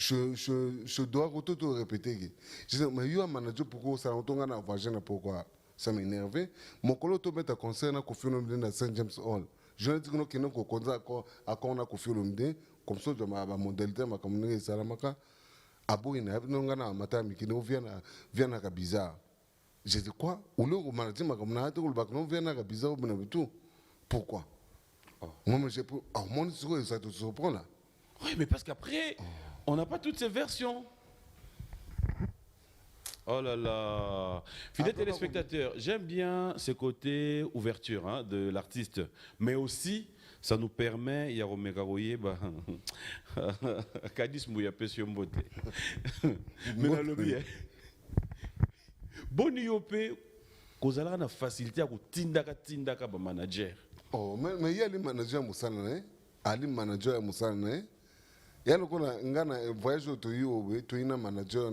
je dois tout répéter. Je dis, mais il y a un manager pourquoi ça on a voyagé pourquoi ça m'énerve. Mon collègue te met à concert na Kofi Olomide à Saint James Hall. Je ne dis que nous konza à quand on a Kofi Olomide comme ça je ma modalité ma communauté salamaka abo ina non ngana mata mikino vient à bizarre. Je dis quoi? Ou le manager ma communauté ou le bac non vient à bizarre ou tout. Pourquoi? Moi j'ai pour mon ça te surprend là. Oui, mais parce qu'après on n'a pas toutes ces versions. Oh là là. Fidèles téléspectateurs, j'aime bien ce côté ouverture hein, de l'artiste. Mais aussi, ça nous permet, il y a Romégaroye, Kadis Mouya Pesio Mbote. Mais dans le bien. Bon Yopé, qu'on a la facilité à tindaka ba manager. Oh, mais il y a les managers Moussana, Ali manager Moussana. Il y a le voyage au Toyina manager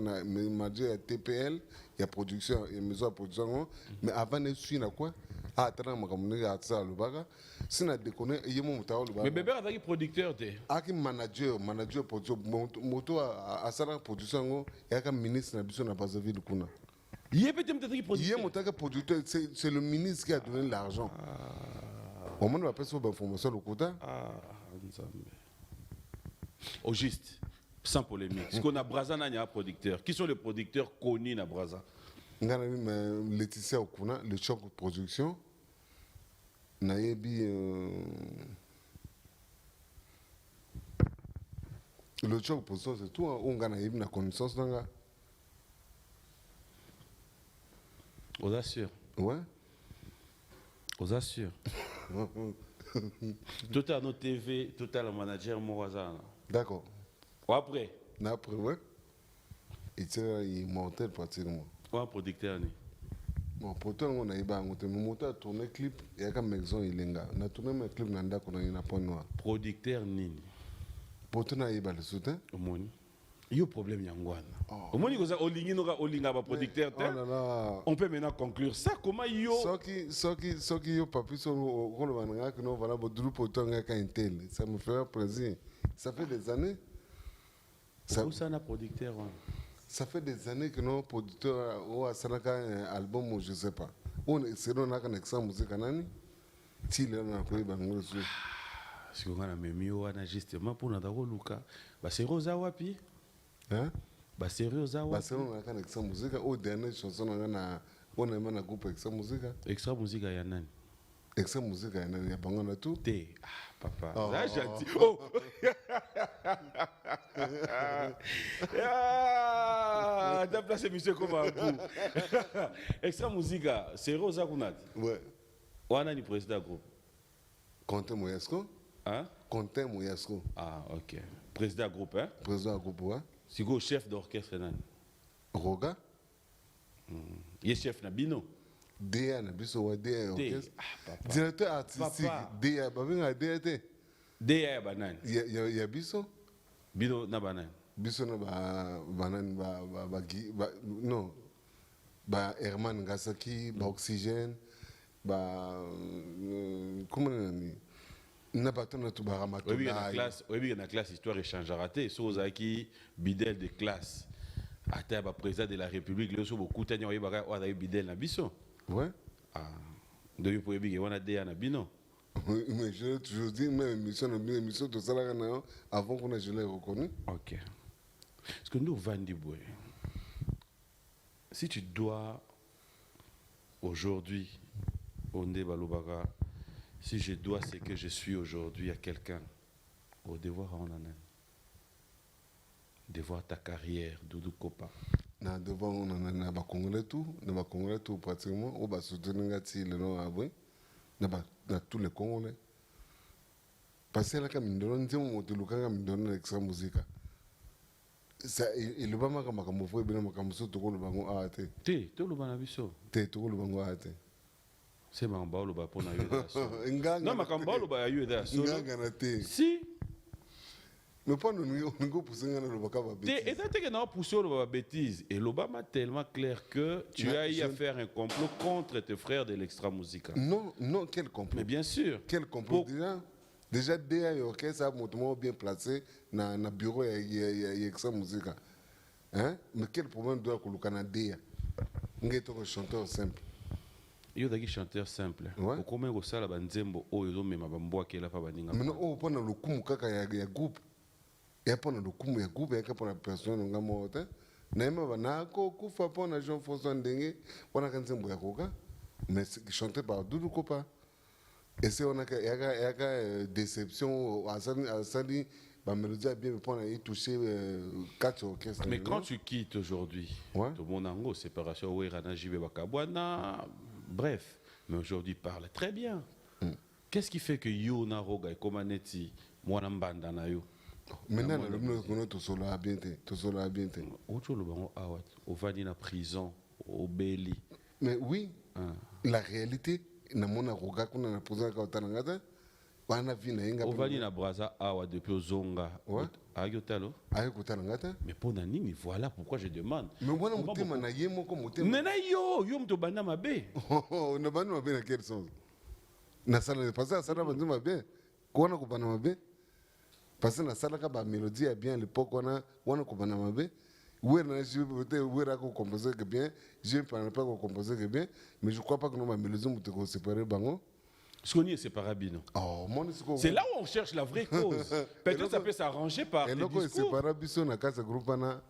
TPL, il y a production, il y a maison de production, mais avant de suivre quoi, Ah, t'as un makamune à ça le baga. Si n'a déconné, il y a mon moutarde le baga. Mais bébé a producteur te. Aki manager production moto à ça la production et à ministre na biso na Brazzaville kuna. Il est peut-être Il y a producteur. mon producteur, c'est le ministre qui a donné l'argent. Au moment où on appelle ça information le quota. Ah, au juste, sans polémique. Ce qu'on a Brazza n'a pas producteur. Qui sont les producteurs connus na Brazza? Laetitia Okuna, le choc de production. Nayebi. Le choc de production, c'est tout. On a nayebi na connaissance. Aux assure. Ouais. Aux assure. Total no TV, total manager Morazana. D'accord. Ou après? Après, ouais. Et c'est mortel pratiquement. Ou un producteur ni? Bon, pourtant, on a eu un tourné clip, il y a une maison, il y a un tourné un clip, il y a un point noir. Producteur ni? Pourtant, on a eu le soutien. Au moins. Il y a un problème yangwana. Au moins, il y a un producteur. Oh là là. On peut maintenant conclure ça. Comment il y a? Ce qui est papi, ça me fait plaisir. Ça fait des années. Ça n'a producteur. Ça fait des années que nos producteurs ont un album, je ne sais pas. C'est un exemple musique. Si le n'a pas eu de si on a même eu justement pour notre Luka, c'est Rosa Wapi. Hein? C'est Rosa Wapi. C'est un exemple musique. Au dernier chanson, on a un groupe extra musique. Extra musique à Yanan. Extra musique à Yanan, il y a pas de tout. Ah, papa. Oh. Ça, j'ai dit. Oh! T'as placé monsieur comme un coup. Extra musique, c'est Rosa Kunat. Ouais. On a le président groupe. Conte Moyesco. Hein? Conte Moyesco. Ah, ok. Président groupe, hein? Président groupe, ouais. C'est le chef d'orchestre, non? Roga. Il est chef Nabino. DA Nabiso, ouais, DA orchestre. Ah, papa. Directeur artistique. DA, Babinga DAT. DA Banan. Il y a Biso. Bino na Banan. Biso na Banan, non. Herman Gasaki, Oxygène, comment on dit? N'a pas ton tout baramato. Oui, il y a une classe histoire échange raté. Sur Zaki, Bidel de classe. À terre, président de la République, le sous beaucoup de temps, il y a Bidel na Biso. Ouais. Ah, depuis pour y on a des Anabino. Mais je toujours dit, même émission de salaire avant qu'on ait je l'ai reconnu. Ok. Parce que nous, Vandiboué, si tu dois aujourd'hui, Ondé Balubara, si je dois ce que je suis aujourd'hui à quelqu'un, au devoir en année, devoir ta carrière, Doudou Kopa. Na devant on a ba congolais tout pratiquement on va soutenir le nom après na tous les congolais parce que là quand on donne on te luka on donne extra musique ça il le ba maka mo fo bino maka muso to ko le bango ate to le bana biso to ko le bango ate c'est mamba le ba pona yo non makamba le ba yo da so ngana te si mais pas nous pousser ngana le baka ba bêtise et ça que na pousser le ba bêtise et l'Obama tellement clair que tu as eu à faire un complot contre tes frères de l'extra musica. Non quel complot. Mais bien sûr. Quel complot déjà DA orchestre a montement bien placé na bureau ya extra musica. Hein? Mais quel problème doit que le Canadien ngé un chanteur simple. Il y a des chanteurs simples. Ouais. Comment au sala banzembo o yo mema bamboa kela fa baninga. Mais non on pona le kumu kaka ya groupe. Et pour le coup, il y a pour la personne qui est morte. Nema banako kufa pona Jean-François Ndenge pona kanzembo ya koka mais chanté par Doudou Kopa. Et c'est on a déception à Sali ba mélodie bien pona y toucher 4 orchestres. Mais quand tu quittes aujourd'hui, ouais. tout mon ango séparation Werana Jibe Bakabwana, bref, mais aujourd'hui parle très bien. Qu'est-ce qui fait que yo na roga et komaneti mwana mbanda na yo? Maintenant, nous sommes là bien. Autre le bango awat, au vani na prison, au Beli. Mais oui, la réalité, na mona roga kuna na prison ka tanangata, wana vina inga ovali na braza awa depuis ozonga Ouais. ayotalo aye kotala ngata mais pour nini voilà pourquoi je demande mais wana motema na ye moko motema nena yo moto banda mabe na bana mabe na quel sens na sala parce que sala banzi mabe kona ko bana mabe parce que na sala ka ba mélodie bien à l'époque wana ko bana mabe ouais na je peut-être ouais ra ko composer que bien je ne pas ko composer que bien mais je crois pas que non ma mélodie mute ko séparer bango. ce qu'on y est séparable non Oh, c'est là où on cherche la vraie cause peut-être ça peut s'arranger par et tes donc c'est discours parabiso na kasa groupe na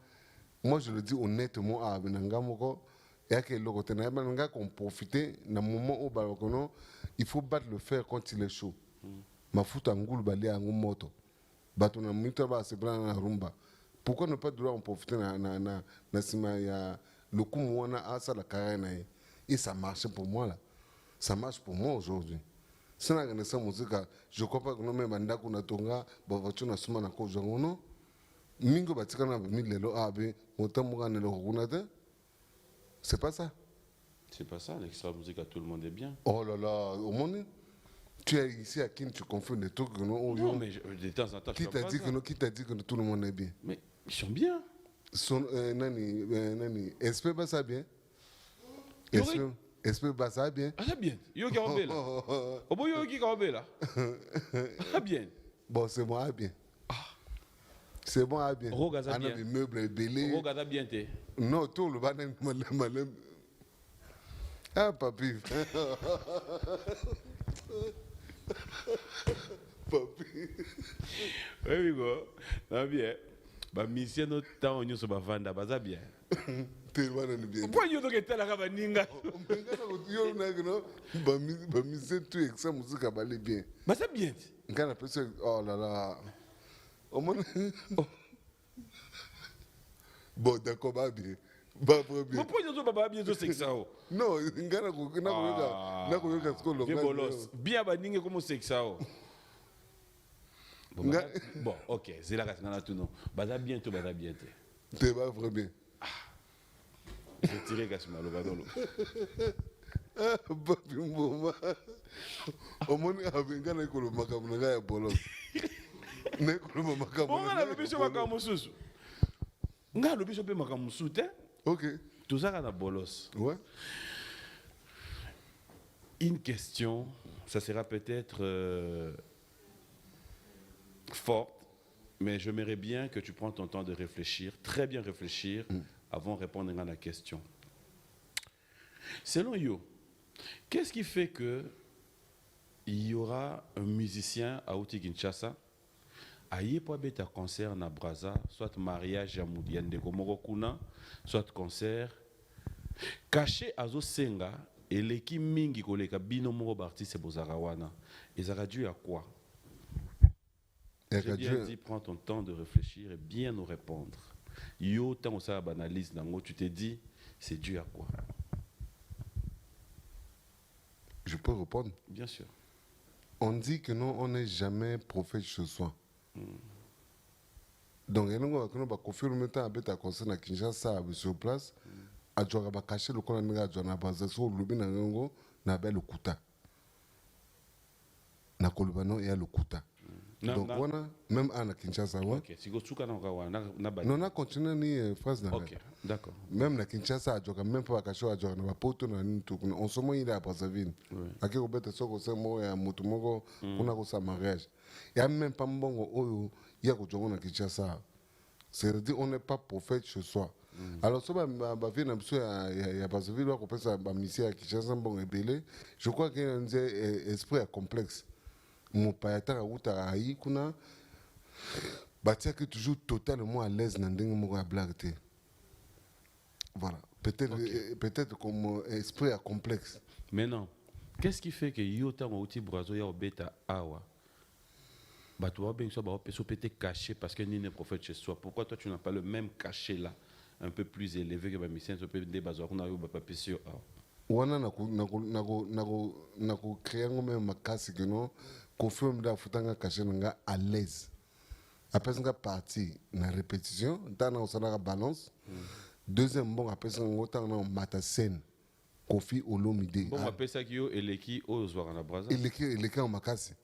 moi je le dis honnêtement à benanga moko ya ke loko tena benanga qu'on profiter na moment où balokono il faut battre le fer quand il est chaud mafuta ngulu bali yango moto bato na mito ba se na rumba pourquoi ne pas droit en profiter na sima ya lokumu wana asa la carrière na ye et ça marche pour moi là ça marche pour moi aujourd'hui. Si on a une musique, je ne crois pas que nous même banda kuna tonga ba voiture na suma na ko jango no mingo batika na milelo abe motamuga ne lo kunate. C'est pas ça. c'est pas ça l'extra musique à tout le monde est bien Oh là là, au monde tu es ici à qui tu confonds des trucs que non non mais de temps en temps qui t'a dit que non qui t'a dit que tout le monde est bien. mais ils sont bien Son nani espère pas ça bien. Yori. Espère pas ça bien. ah bien yo qui robela obo yo qui robela ah bien Bon c'est moi bien. C'est bon bien. Rogaza On a bien. des meubles belés. regarde bien te Non, tout le banane malem. Ah, papi. Papi. oui go na bien ba mission no temps on so ba vanda baza bien T'es banane bien. pourquoi yo to ketala ka baninga Ngana ko yo na gno ba mise tu exa musique balé bien. baza bien Ngana pese oh là là. Au moins bon d'accord ba bien. Ba bien. pourquoi yo to baba bien to sexa o Non, ngana ko na ko yoga sko bien local. bolos bien baninga comme sexa o bon ok c'est là que ngana tout non baza bien te T'es pas vrai bien. je tirer ka sima lo badolo Ah, papi mboma. Omoni abengana ko lo makamu na ya bolos. Ne ko lo makamu. on a le biso makamu susu nga lo biso pe makamu sute OK. tout ça na bolos Ouais. une question ça sera peut-être forte mais j'aimerais bien que tu prennes ton temps de réfléchir très bien réfléchir avant de répondre à la question selon yo qu'est-ce qui fait que il y aura un musicien à Outi Kinshasa aye po beta concert na Braza soit mariage ya ndeko moko kuna soit concert caché azo senga eleki mingi koleka bino moko bartiste bozaka wana ezaka dû à quoi? J'ai bien dit prends ton temps de réfléchir et bien nous répondre. Yo tant ça banalise nango tu te dis c'est dû à quoi? Je peux répondre? Bien sûr. On dit que non, on n'est jamais prophète chez soi. Donc, il y a un confirme que tu as conseillé à Kinshasa sur place. Tu as caché le colonel de la base sur le lobby na le kuta. Na kolubano et le kuta. Donc, on a même à Kinshasa. Ok, si vous avez non, on a continué ni phrase. Ok, d'accord. Même na Kinshasa, même pas caché à Djorna, poto na ni tout. On se moque il est à Brazzaville. Aki ko beta soko se mo ya moto moko kuna ko sa mariage. Ya même pas mbongo oyo ya ko jongo na Kinshasa. C'est-à-dire on n'est pas prophète chez soi. Alors ça va vie na biso ya Brazzaville ko pesa ba mission ya Kinshasa mbongo ebele. Je crois qu'il y a un esprit complexe. Mon père a uta ayi kuna batia que toujours totalement à l'aise na ndenge moko ya blague te. Voilà, peut-être comme esprit à complexe. Mais non, qu'est-ce qui fait que Yota Mouti Brazo ya obeta awa? Bah toi bien ça bah peut-être caché parce que ni ne prophète chez soi. Pourquoi toi tu n'as pas le même cachet là, un peu plus élevé que ma mission peut des bazar on a eu pas sur awa. Wana na créer même makasi que non confirme da futanga caché nga à l'aise. Après nga partie na répétition, dans na osana balance. Deuxième bon après ça on autant na mata scène. Kofi Olomide. Bon après ça qui yo eleki o zwara na Braza. Eleki en makasi.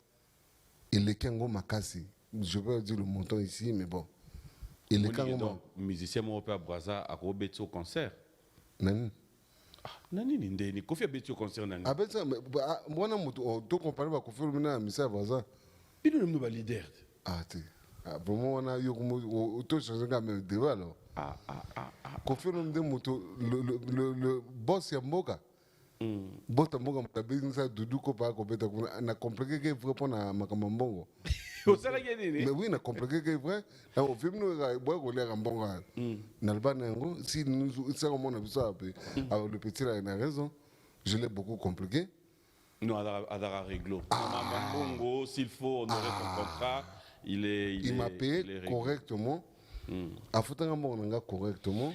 Il est Kengo Makasi. Je peux dire le montant ici, mais bon. Il est Kengo musicien mon père Braza a robé au concert. Nani? Nani ninde ni Kofi abeti au concert nani. Ah ben ça, moi non, tu compares pas Kofi Olomide à Missa Braza. Il est le leader. Ah tu. Pour moi on a eu comme auto changer quand même débat alors. Kofi Olomide le boss Yamboka. Bota Mboka mtabini ça Doudou Kopa Kopeta na compliqué que vrai pour na makamambongo. Mais oui, on a compris que c'est vrai. Au film, nous avons un bon gars. Si nous avons le petit là, il a raison. Je l'ai beaucoup compliqué. Non, à réglo. S'il faut honorer ton contrat, il m'a payé correctement. À Foutangamon, on a correctement.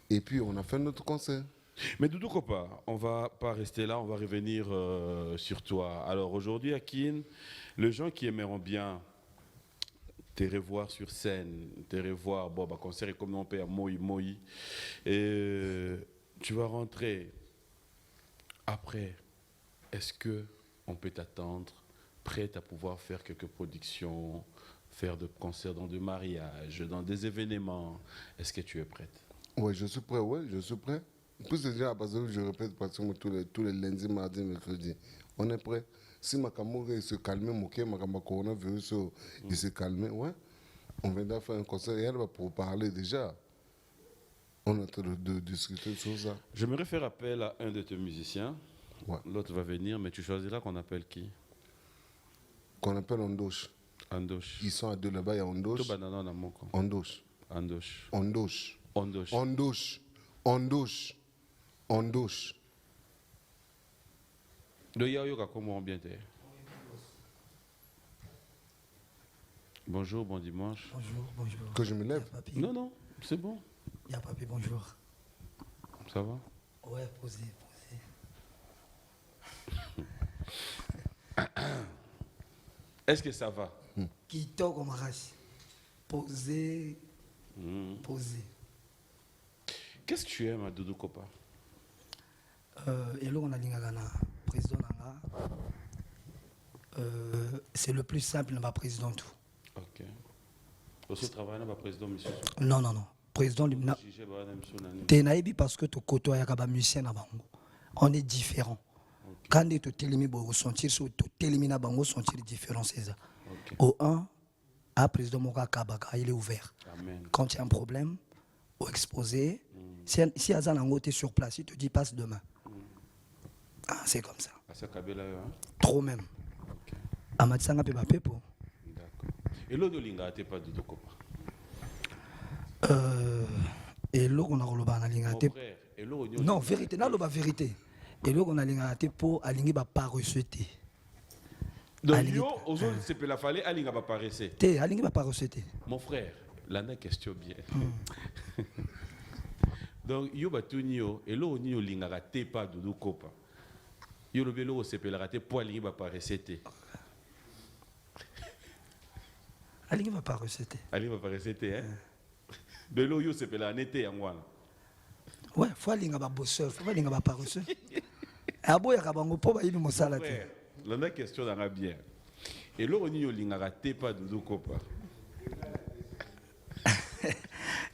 Et puis, on a fait notre concert. Mais Doudou Kopa, on ne va pas rester là, on va revenir sur toi. Alors aujourd'hui, Akin, les gens qui aimeront bien te revoir sur scène, te revoir, bon, bah, concert et comme on peut à Moi, et tu vas rentrer. Après, est-ce qu'on peut t'attendre prête à pouvoir faire quelques productions, faire des concerts dans des mariages, dans des événements? Est-ce que tu es prête? Oui, je suis prêt, Plus déjà, parce que je répète pratiquement tous les lundis, mardis, mercredis. On est prêt. Si ma caméra se calme, ma coronavirus il se calme, on viendra faire un concert et elle va pour parler déjà. On est en train de discuter sur ça. J'aimerais faire appel à un de tes musiciens. Ouais. L'autre va venir, mais tu choisiras qu'on appelle qui? Qu'on appelle Ondoche. Ondoche. Ils sont à deux là-bas, il y a Ondoche. Ondoche. Ondoche. Ondoche. Ondoche. Ondoche. Ondoche. Ondoche. Le Yaoyoka, comment bien t'es? Bonjour, bon dimanche. Bonjour. Que je me lève? Non, c'est bon. Il y a papi, bonjour. Ça va? Ouais, posez. Est-ce que ça va? Kito comme race. Posez. Qu'est-ce que tu aimes à Doudou Kopa? Et là, on a dit président. C'est le plus simple, ma président tout. Ok. Aussi travailler dans ma président monsieur. Non. Président t'es naïbi parce que tu côtoies un musicien na bango. On est différent. Quand tu t'élimines, tu ressentir sur tu t'élimines bango sentir différent c'est ça. Au 1, à président Moka Kabaka, il est ouvert. Amen. Quand tu as un problème, au exposé, si Azan Ango est sur place, il te dit passe demain. C'est comme ça. Trop même. Amatsanga pe bapepo. D'accord. Et l'autre linga t'es pas Doudou Kopa. Et l'autre on a roloba na linga te. Non, vérité, na loba vérité. Et l'autre on a linga te pour alingi ba pas recété. Donc yo aujourd'hui c'est peut la fallait alinga ba pas recété. Te alingi ba pas recété. Mon frère, là na question bien. Donc yo batunio et l'autre on linga te pas Doudou Kopa. Yo le belo c'est peut la rater pour alingi ba pas recété. Alingi va pas recéter. Alingi va pas recéter, hein? De l'eau, c'est pour la nette en moi. Ouais, faut alingi va bosseur, faut alingi va pas recéter. Abo ya kabango po ba yibi mosala te. La question dans bien. Et l'eau on y olinga raté pas Doudou Kopa.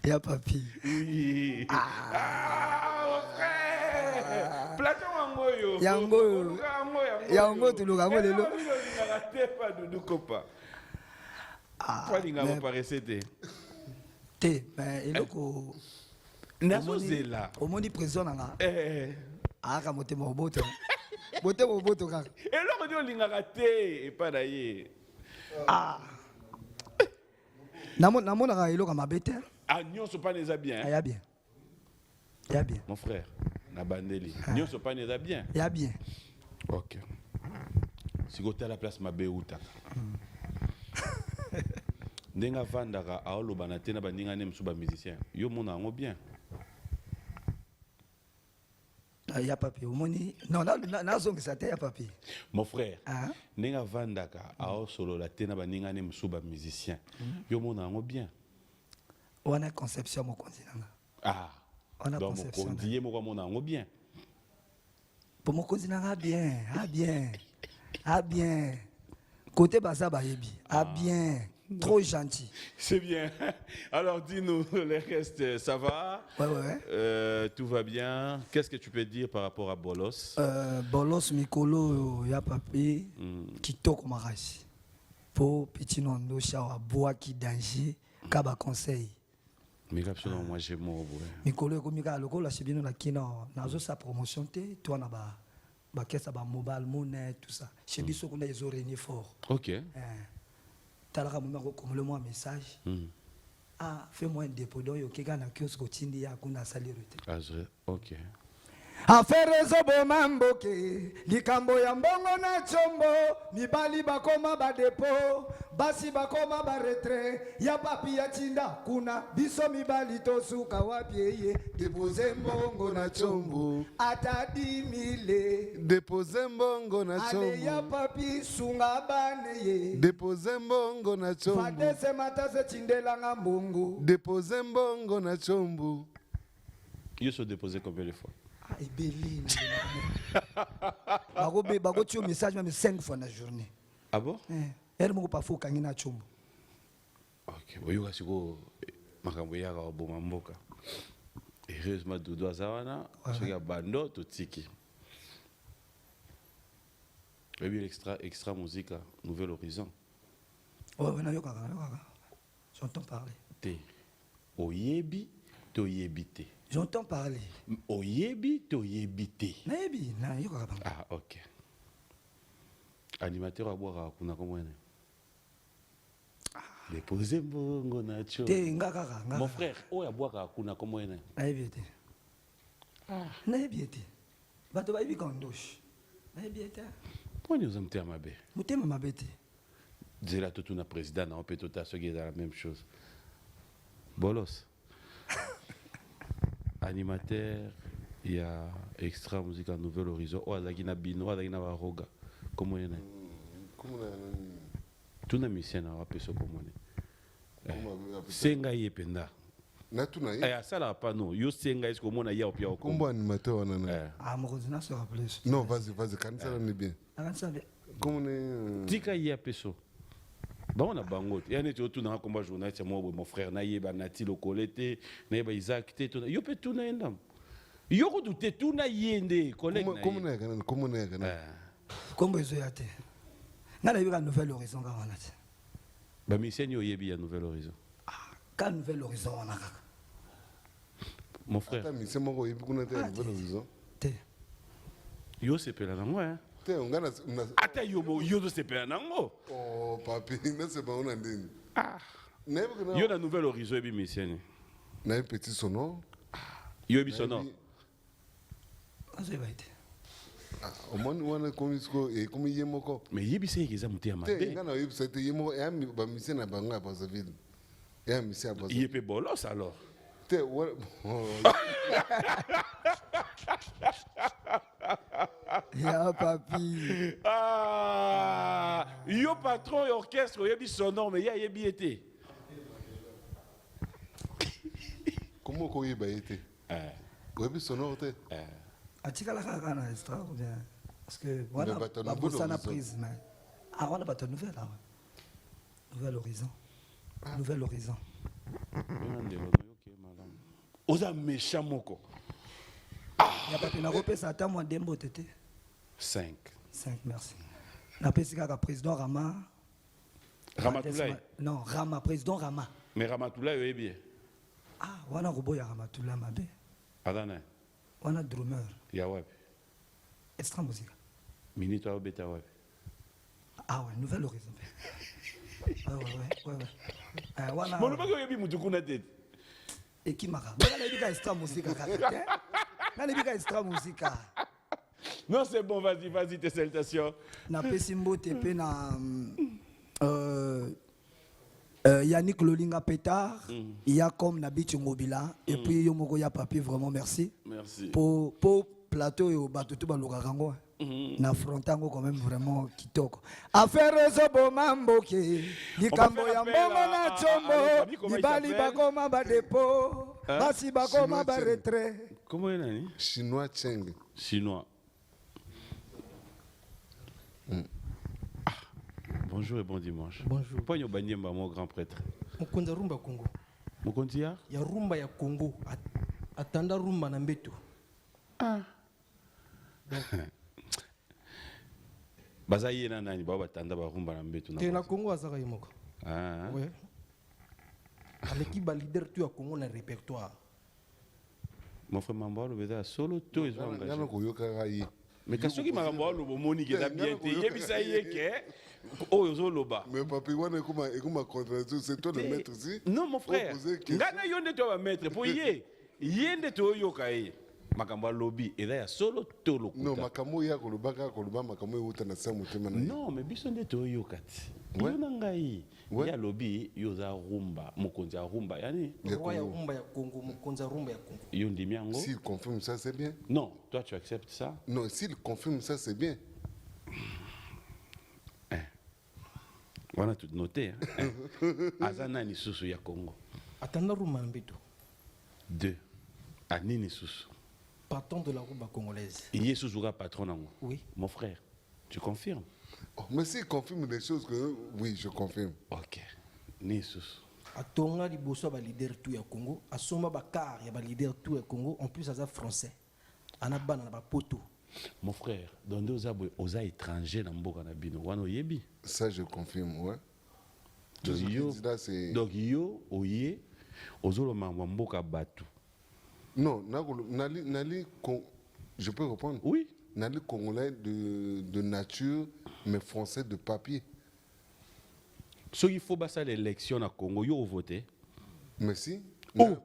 Ya papi. Oui. Mon frère. Platon angoyo. Yango. Yango tuluka ngo lelo. Olinga raté pas Doudou Kopa. Toi, il n'a pas recété. Mais il est là. Au monde du président, ah, quand tu mon boto. Boto mon boto. Et là, on dit qu'il a raté et pas d'ailleurs. Ah. Namon a il a bête. Ah, nous sommes pas les bien. Il y a bien. Il y a bien. Mon frère, na bandeli. Nous sommes pas les bien. Il y a bien. Ok. Si vous êtes à la place ma béouta. Ndenga vandaka aoloba na tena baninga ne msuba musicien yo mona ngo bien ya papi omoni non na zongi sa te ya papi mon frère ndenga vandaka aosolo la tena baninga ne msuba musicien yo mona ngo bien on a conception mo konzinanga on a conception donc kondiye mo mona ngo bien pour mo konzinanga bien bien Côté Baza Bayebi. Ah bien. Trop gentil. C'est bien. Alors dis-nous, le reste, ça va? Ouais. Tout va bien. Qu'est-ce que tu peux dire par rapport à Bolos? Bolos Mikolo, ya papi, kitoko makasi. Pour petit nondo shawa bois qui danger, kaba conseil. Mais absolument, moi j'ai mon Mikolo ko mika loko la chibino na kino, nazo sa promotion te, toi na ba kesa ba mobile money tout ça. Chez biso qu'on a les oreilles fort. OK. Talaka mama ko komole moi message. Ah, fais-moi un dépôt donc yo kega na kiosque tindi ya kuna salirite. OK. Affaire zobo mamboke likambo ya mbongo na chombo mibali bakoma ba depo basi bakoma ba retrait ya papi ya chinda kuna biso mibali tosuka wapi ye deposer mbongo na chombo ata 10,000 Déposer mbongo na ale ya chombo. papi sunga bane ye Déposer mbongo na chombo. fadese matase chindela nga mbongo Déposer mbongo na chombo. Ils sont déposés combien de fois? Ah, ebeli. Bako tu message même 5 fois na journée. Ah bon? Elle moko pa fo kangi na chombo. OK. Oyoka siko makambo yaka oboma mboka. Heureusement Doudou Azawana, soki ya bando totiki. Et bien extra musique, Nouvel Horizon. Ouais, na yoka. J'entends parler. Te. Oyebi, toyebi te. J'entends parler. Oyebi, toyebi te. Nayebi, na yoka. Ah, OK. Animateur à boire kuna komwene. Déposer mbongo na cho. Te ngaka. Mon frère, oya boire kuna komwene. Nayebi te. Nayebi te. Bato bayebi kandosh. Nayebi te. Pourquoi nous sommes mabe? Mutema mabete. Zela tout na président na peut tout à ce qui est la même chose. Bolos. Animateur, il y a extra musique à Nouvel Horizon. Oh, Azagina Bino, Azagina Varoga. Comment il y en a? Tout na mission à Rapeso comme on est. Senga yependa. Natuna Eh, ça là pas non. Yo senga est-ce que mon aïe au pia au combo animateur wana. Ah, Morozina se rappelle. Non, vas-y, quand ça n'est bien. Comment on est Tika yepeso. Bon, on a bangot. Il y a un autre dans un combat journaliste, moi, mon frère, Naïba, Nati, le Colette, Naïba, Isaac, yo peut tout naïndam. Yo peut tout naïndé, collègue. Comment on est Comme Zoyate. N'a eu un nouvel horizon quand on a dit. Bah, mais c'est yo yebi un nouvel horizon. Quel nouvel horizon on a? Mon frère. C'est mon yebi qu'on a un nouvel horizon. Yo c'est pela nango hein. Ata yo c'est pela nango. Oh papi, c'est pas on a dit. Yo na nouvel horizon yebi mission. Na un petit sonore. Yo yebi sonore. Au moins on a comme isso et comme yemoko. Mais yebi c'est qu'ils a monté à mabe. Te ngana yebi c'est yemo et ami ba mission na banga ba ville. Et ami mission ba. Il peut bolos alors. Te ouais. Ya papi. Ah, yo patron et orchestre yebi sonore mais ya yebi été. Comment ko yeba été? Yebi sonore te. Atika la kaka na extra ou bien parce que voilà ba bossa na prise mais ah on a pas de nouvelle là. Nouvel horizon. Nouvel horizon. Oza méchant moko. Ya papi na repesa ata moi dembo tete. 5. 5 merci. Na pesi kaka président Rama. Ramatoulaye. Non, Rama président Rama. Mais Ramatoulaye est bien. Ah, wana robo ya Ramatoulaye mabe. Adana. Wana drummer. Ya wapi? Extra musique. Minute au beta wapi? Ah ouais, nouvel horizon. Ouais. Wana. Mon pas que yebi mutuku na tête. Et qui m'a dit que extra musique extra musique. Non, c'est bon, vas-y, tes salutations. Na pesimbo tepe na Yannick Lolinga Pétard, il y a comme Nabit Mobila, et puis Yomoko ya papi, vraiment merci. Merci. Pour plateau et au bateau tout balorango. Na frontango quand même vraiment kitoko. Affaire zobo mamboke, likambo ya mbongo na chombo, libali bakoma ba depo, basi bakoma ba retrait. Comment est nani? Chinois Cheng. Chinois. Bonjour et bon dimanche. Bonjour. Poigno Banyemba, mon grand prêtre. Mukonza rumba Congo. Mukonzi ya? Ya rumba ya Congo. Atanda rumba na mbeto. Baza yena nani ba batanda ba rumba na mbeto na. Te na Congo azaka yemoko. Ah. Ouais. Aleki ba leader tu ya Congo na répertoire. Mon frère Mambalo beza solo to ils ont engagé. Yana koyoka rayi. Mais kaso ki makambo lo bomoni ke da bien te yebisa yeke oyo zo loba. Mais papi wana ekuma contradiction, c'est toi le maître ici. Non mon frère. Ngana yonde to ba maître pour yende to yoka ye. Makambo lobby et là solo to lokuta. Non makambo ya kolobaka koloba makambo euta na sa motema na. Non mais biso nde to yokati. Ouais. Yona ngai. Ya lobby yoza rumba mokonzi ya rumba yani. Roi ya rumba ya Congo, mukonza rumba ya Congo. Yondi miango. S'il confirme ça c'est bien. Non, toi tu acceptes ça? Non, s'il confirme ça c'est bien. On a tout noté. Azana ni susu ya Congo. Atanda rumba na mbeto. 2. Anini susu. Patron de la rumba congolaise. Il est Suzuka patron nango. Oui. Mon frère, tu confirmes? Oh, mais s'il confirme des choses que oui, je confirme. Ok. Ni susu. Atonga liboso ba leader tout ya Congo, asoma ba car ya ba leader tout ya Congo, en plus aza français. Anabana na ba poto. Mon frère, dans deux oza étrangers dans mboka na bino. Wana oyebi. Ça je confirme, ouais. Donc yo oye ozolo mboka batu. Non, je peux répondre. Oui. Nali congolais de nature, mais français de papier. Ce qu'il faut passer l'élection à Congo, yo voté. Merci. Oh.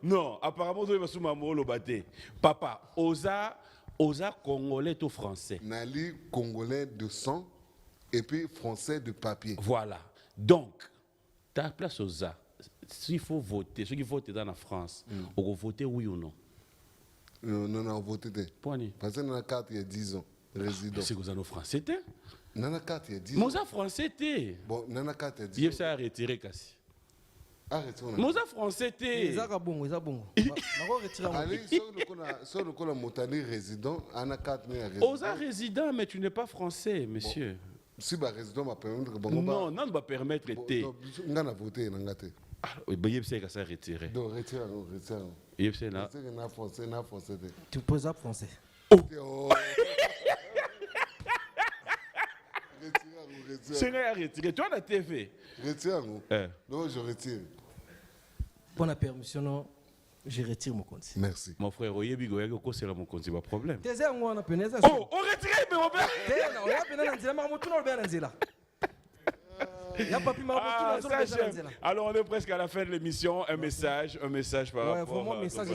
Non. Apparemment, vous avez soumis le baté. Papa, osa congolais tout français. Nali congolais de sang et puis français de papier. Voilà. Donc, ta place osa. S'il faut voter, ceux qui votent dans la France, on va voter oui ou non? Non, on voté. Point. Parce que dans la carte, il y a 10 ans. Résident. C'est que vous avez français, t'es? Dans la carte, il y a 10 ans. Moi, ça français, t'es? Bon, dans la carte, il y a 10 ans. Il y a retiré, Kassi. Arrêtez. Moi, ça français, t'es? Ils ont bon. Allez, sur le cas Motali résident, dans la carte, il y a résident. Osa résident, mais tu n'es pas français, monsieur. Bon. Si le résident m'a permis de... Non, non, va permettre, t'es. On a voté, on a voté. Oui, il y a ça retiré. Donc, retire. Il y a là. Français. Tu poses à français. Oh. Retire. C'est rien à retirer. Toi, on a TV. Retire. Non, je retire. Pour la permission, je retire mon compte. Merci. Mon frère, Oyebigo, c'est là mon compte, c'est pas problème. T'es un on a peine. Oh, on retire, mais mon père. On a peine, on a peine, alors on est presque à la fin de l'émission. Un message par rapport à message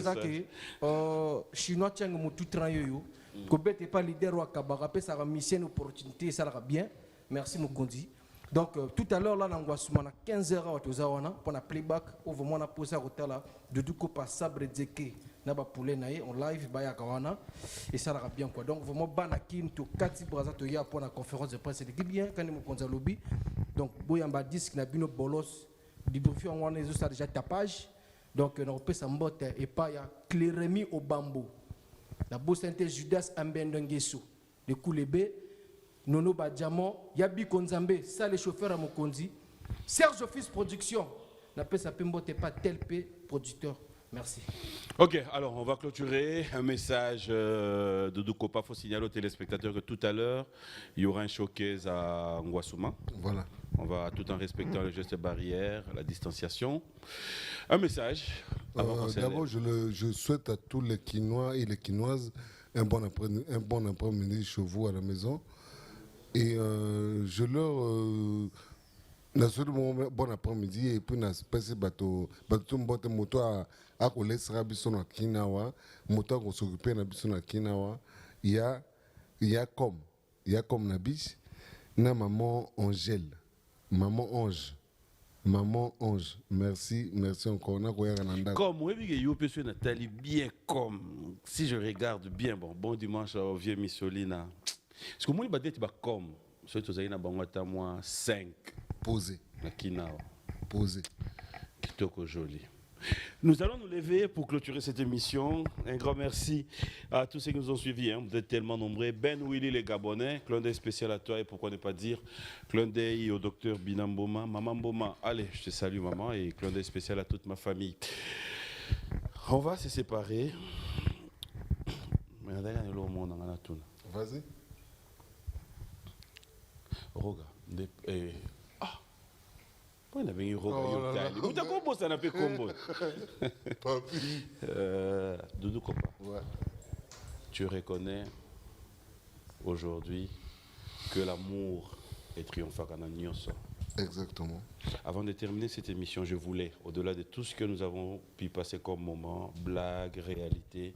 que chinois tiens mo tout trayo ko bete pas leader wa kabara pe ça mission opportunité ça va bien. Merci Mukondi. Donc tout à l'heure là na 15h à tozawana pour na playback au vraiment na poser à là de du ko pas sabre dzeke na ba poulet naé en live ba ya kawana et ça va bien quoi. Donc vraiment banakin to kati braza to ya pour la conférence de presse c'est bien quand nous konza lobby. Donc boyamba disque na bino bolos du bruit on wana ça déjà tapage. Donc on peut s'embotte et pas ya Clérémie au bambou. La bosse inter Judas Ambendongeso de Koulébé Nono Badjamo Yabi Konzambe ça les chauffeurs à Mokonzi Serge Office Production n'a pas sa pembote pas tel P producteur. Merci. Ok, alors on va clôturer. Un message de Doukopa. Il faut signaler aux téléspectateurs que tout à l'heure, il y aura un showcase à Ngwasuma. Voilà. On va tout en respectant les gestes barrières, la distanciation. Un message. D'abord, je souhaite à tous les Quinois et les Quinoises un bon après-midi chez vous à la maison. Et je leur... bon après-midi et puis na spécial bateau mbote moto a kolesera biso na Kinawa moto ko s'occuper na biso na Kinawa il y a comme na biche na maman Ange merci encore na ko yaka na ndako comme oui que yo peut Nathalie bien comme si je regarde bien bon dimanche au vieux Missolina parce que moi il va dire comme surtout ça na bango ta moi 5 posé. La Kinawa. Posé. Kitoko joli. Nous allons nous lever pour clôturer cette émission. Un grand merci à tous ceux qui nous ont suivis. Vous êtes tellement nombreux. Ben Willy les Gabonais, clin d'œil spécial à toi et pourquoi ne pas dire clin d'œil au docteur Binamboma. Maman Boma, allez, je te salue maman et clin d'œil spécial à toute ma famille. On va se séparer. Vas-y. Roga. Pourquoi il y avait une roga? Vous t'as combo, ça n'a pas combo. Doudou Kopa. Ouais. Tu reconnais aujourd'hui que l'amour est triomphant en Agnoso. Exactement. Avant de terminer cette émission, je voulais, au-delà de tout ce que nous avons pu passer comme moment, blague, réalité,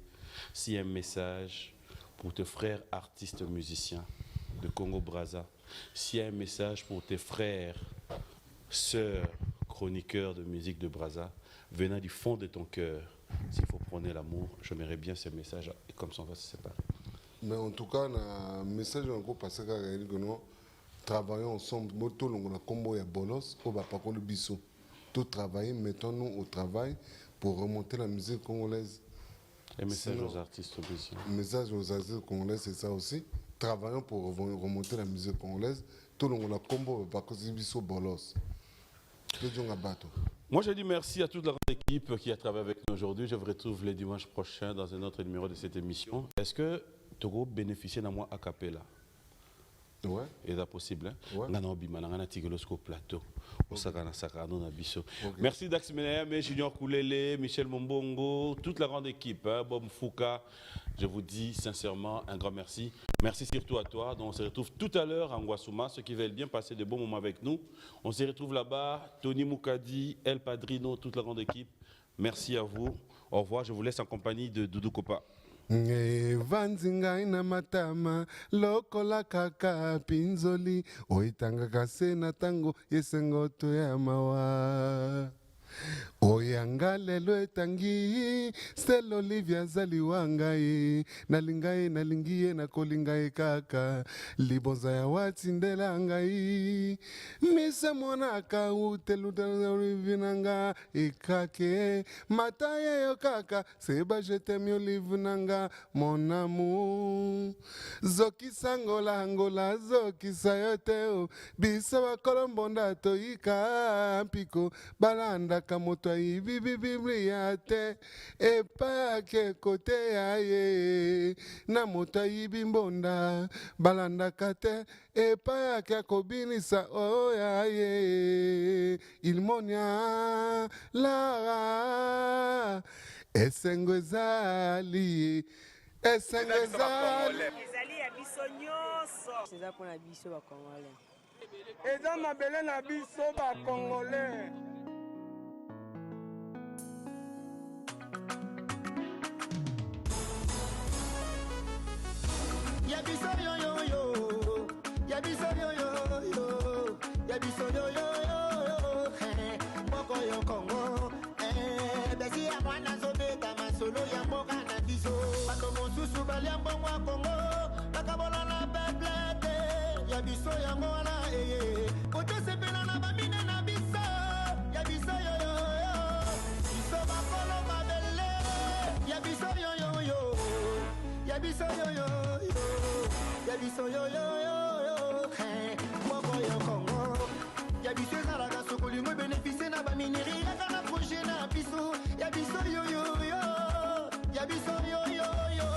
si un message pour tes frères artistes musiciens de Congo-Brazza, si un message pour tes frères, sœurs, chroniqueurs de musique de Brazza, venant du fond de ton cœur, s'il faut prôner l'amour, j'aimerais bien ce message et comme ça on va se séparer. Mais en tout cas, un message encore passé que nous travaillons ensemble. Tout le monde a combo et bolos, on va pas le bisou. Tout travailler, mettons-nous au travail pour remonter la musique congolaise. Un message aux artistes musiciens. Message aux artistes congolais, c'est ça aussi. Travaillons pour remonter la musique congolaise. Tout le monde a combo, va pas le bisou bolos. Moi, je dis merci à toute la grande équipe qui a travaillé avec nous aujourd'hui. Je vous retrouve le dimanche prochain dans un autre numéro de cette émission. Est-ce que tu as bénéficié de moi a cappella? Ouais. Et c'est possible. Ouais. Plateau. Merci Dax Menem, Junior Koulele, Michel Mombongo, toute la grande équipe, Bob Fouka. Je vous dis sincèrement un grand merci. Merci surtout à toi. Donc on se retrouve tout à l'heure à Ngwasuma, ceux qui veulent bien passer de bons moments avec nous. On se retrouve là-bas. Tony Moukadi, El Padrino, toute la grande équipe. Merci à vous. Au revoir. Je vous laisse en compagnie de Doudou Kopa. Vanzinga ina matama lokola kaka pinzoli oitanga kasena tango yesengoto ya mawa oyanga lelo etangi Stel Olivia zaliwangai nalingie nakolingai kaka libonza ya watindela ngai mise mwana kauteluvinanga ikake mataye yo kaka seba jete olivinanga mon amour zokisa ngola zokisa yote bisa bakolombonda toyika mpiko balanda kamoto bibibiblia te epa ke kote aye na moto bimbonda balanda kate epa ke kobinisa oyaye ilmonia la esengwezali ezali ya biso nyonso eza mpona biso bakongolais eza mabele na biso bakongolais Yabiso yo yo yo, yabiso yo yo yo, yabiso yo yo yo, moko yo Congo, besi ya mwana zobeta masolo ya mboka na biso, bando mosusu bali ya mbongo ya Congo, bakabola na peplete, yabiso ya mwana koto sepela na bamine na biso, yabiso yo yo yo, biso bakolo mabele, yabiso yo yo yo, yabiso yo yo. Yabiso yo yo yo yo, moko yo Congo. Yabiso ezalaka sokolingo bénéficie na bamineri yaka na projet na biso. Yabiso yo yo yo, yabiso yo yo yo.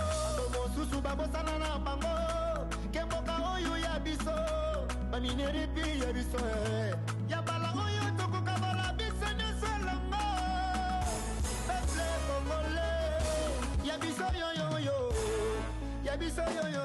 Mosusu babosana na bango, kemboka oyo yabiso. Bamineri pi yabiso yabala oyo tokoka bala biso nyonso longo. Peuple congolais, yabiso yo yo yo, yabiso yo yo yo.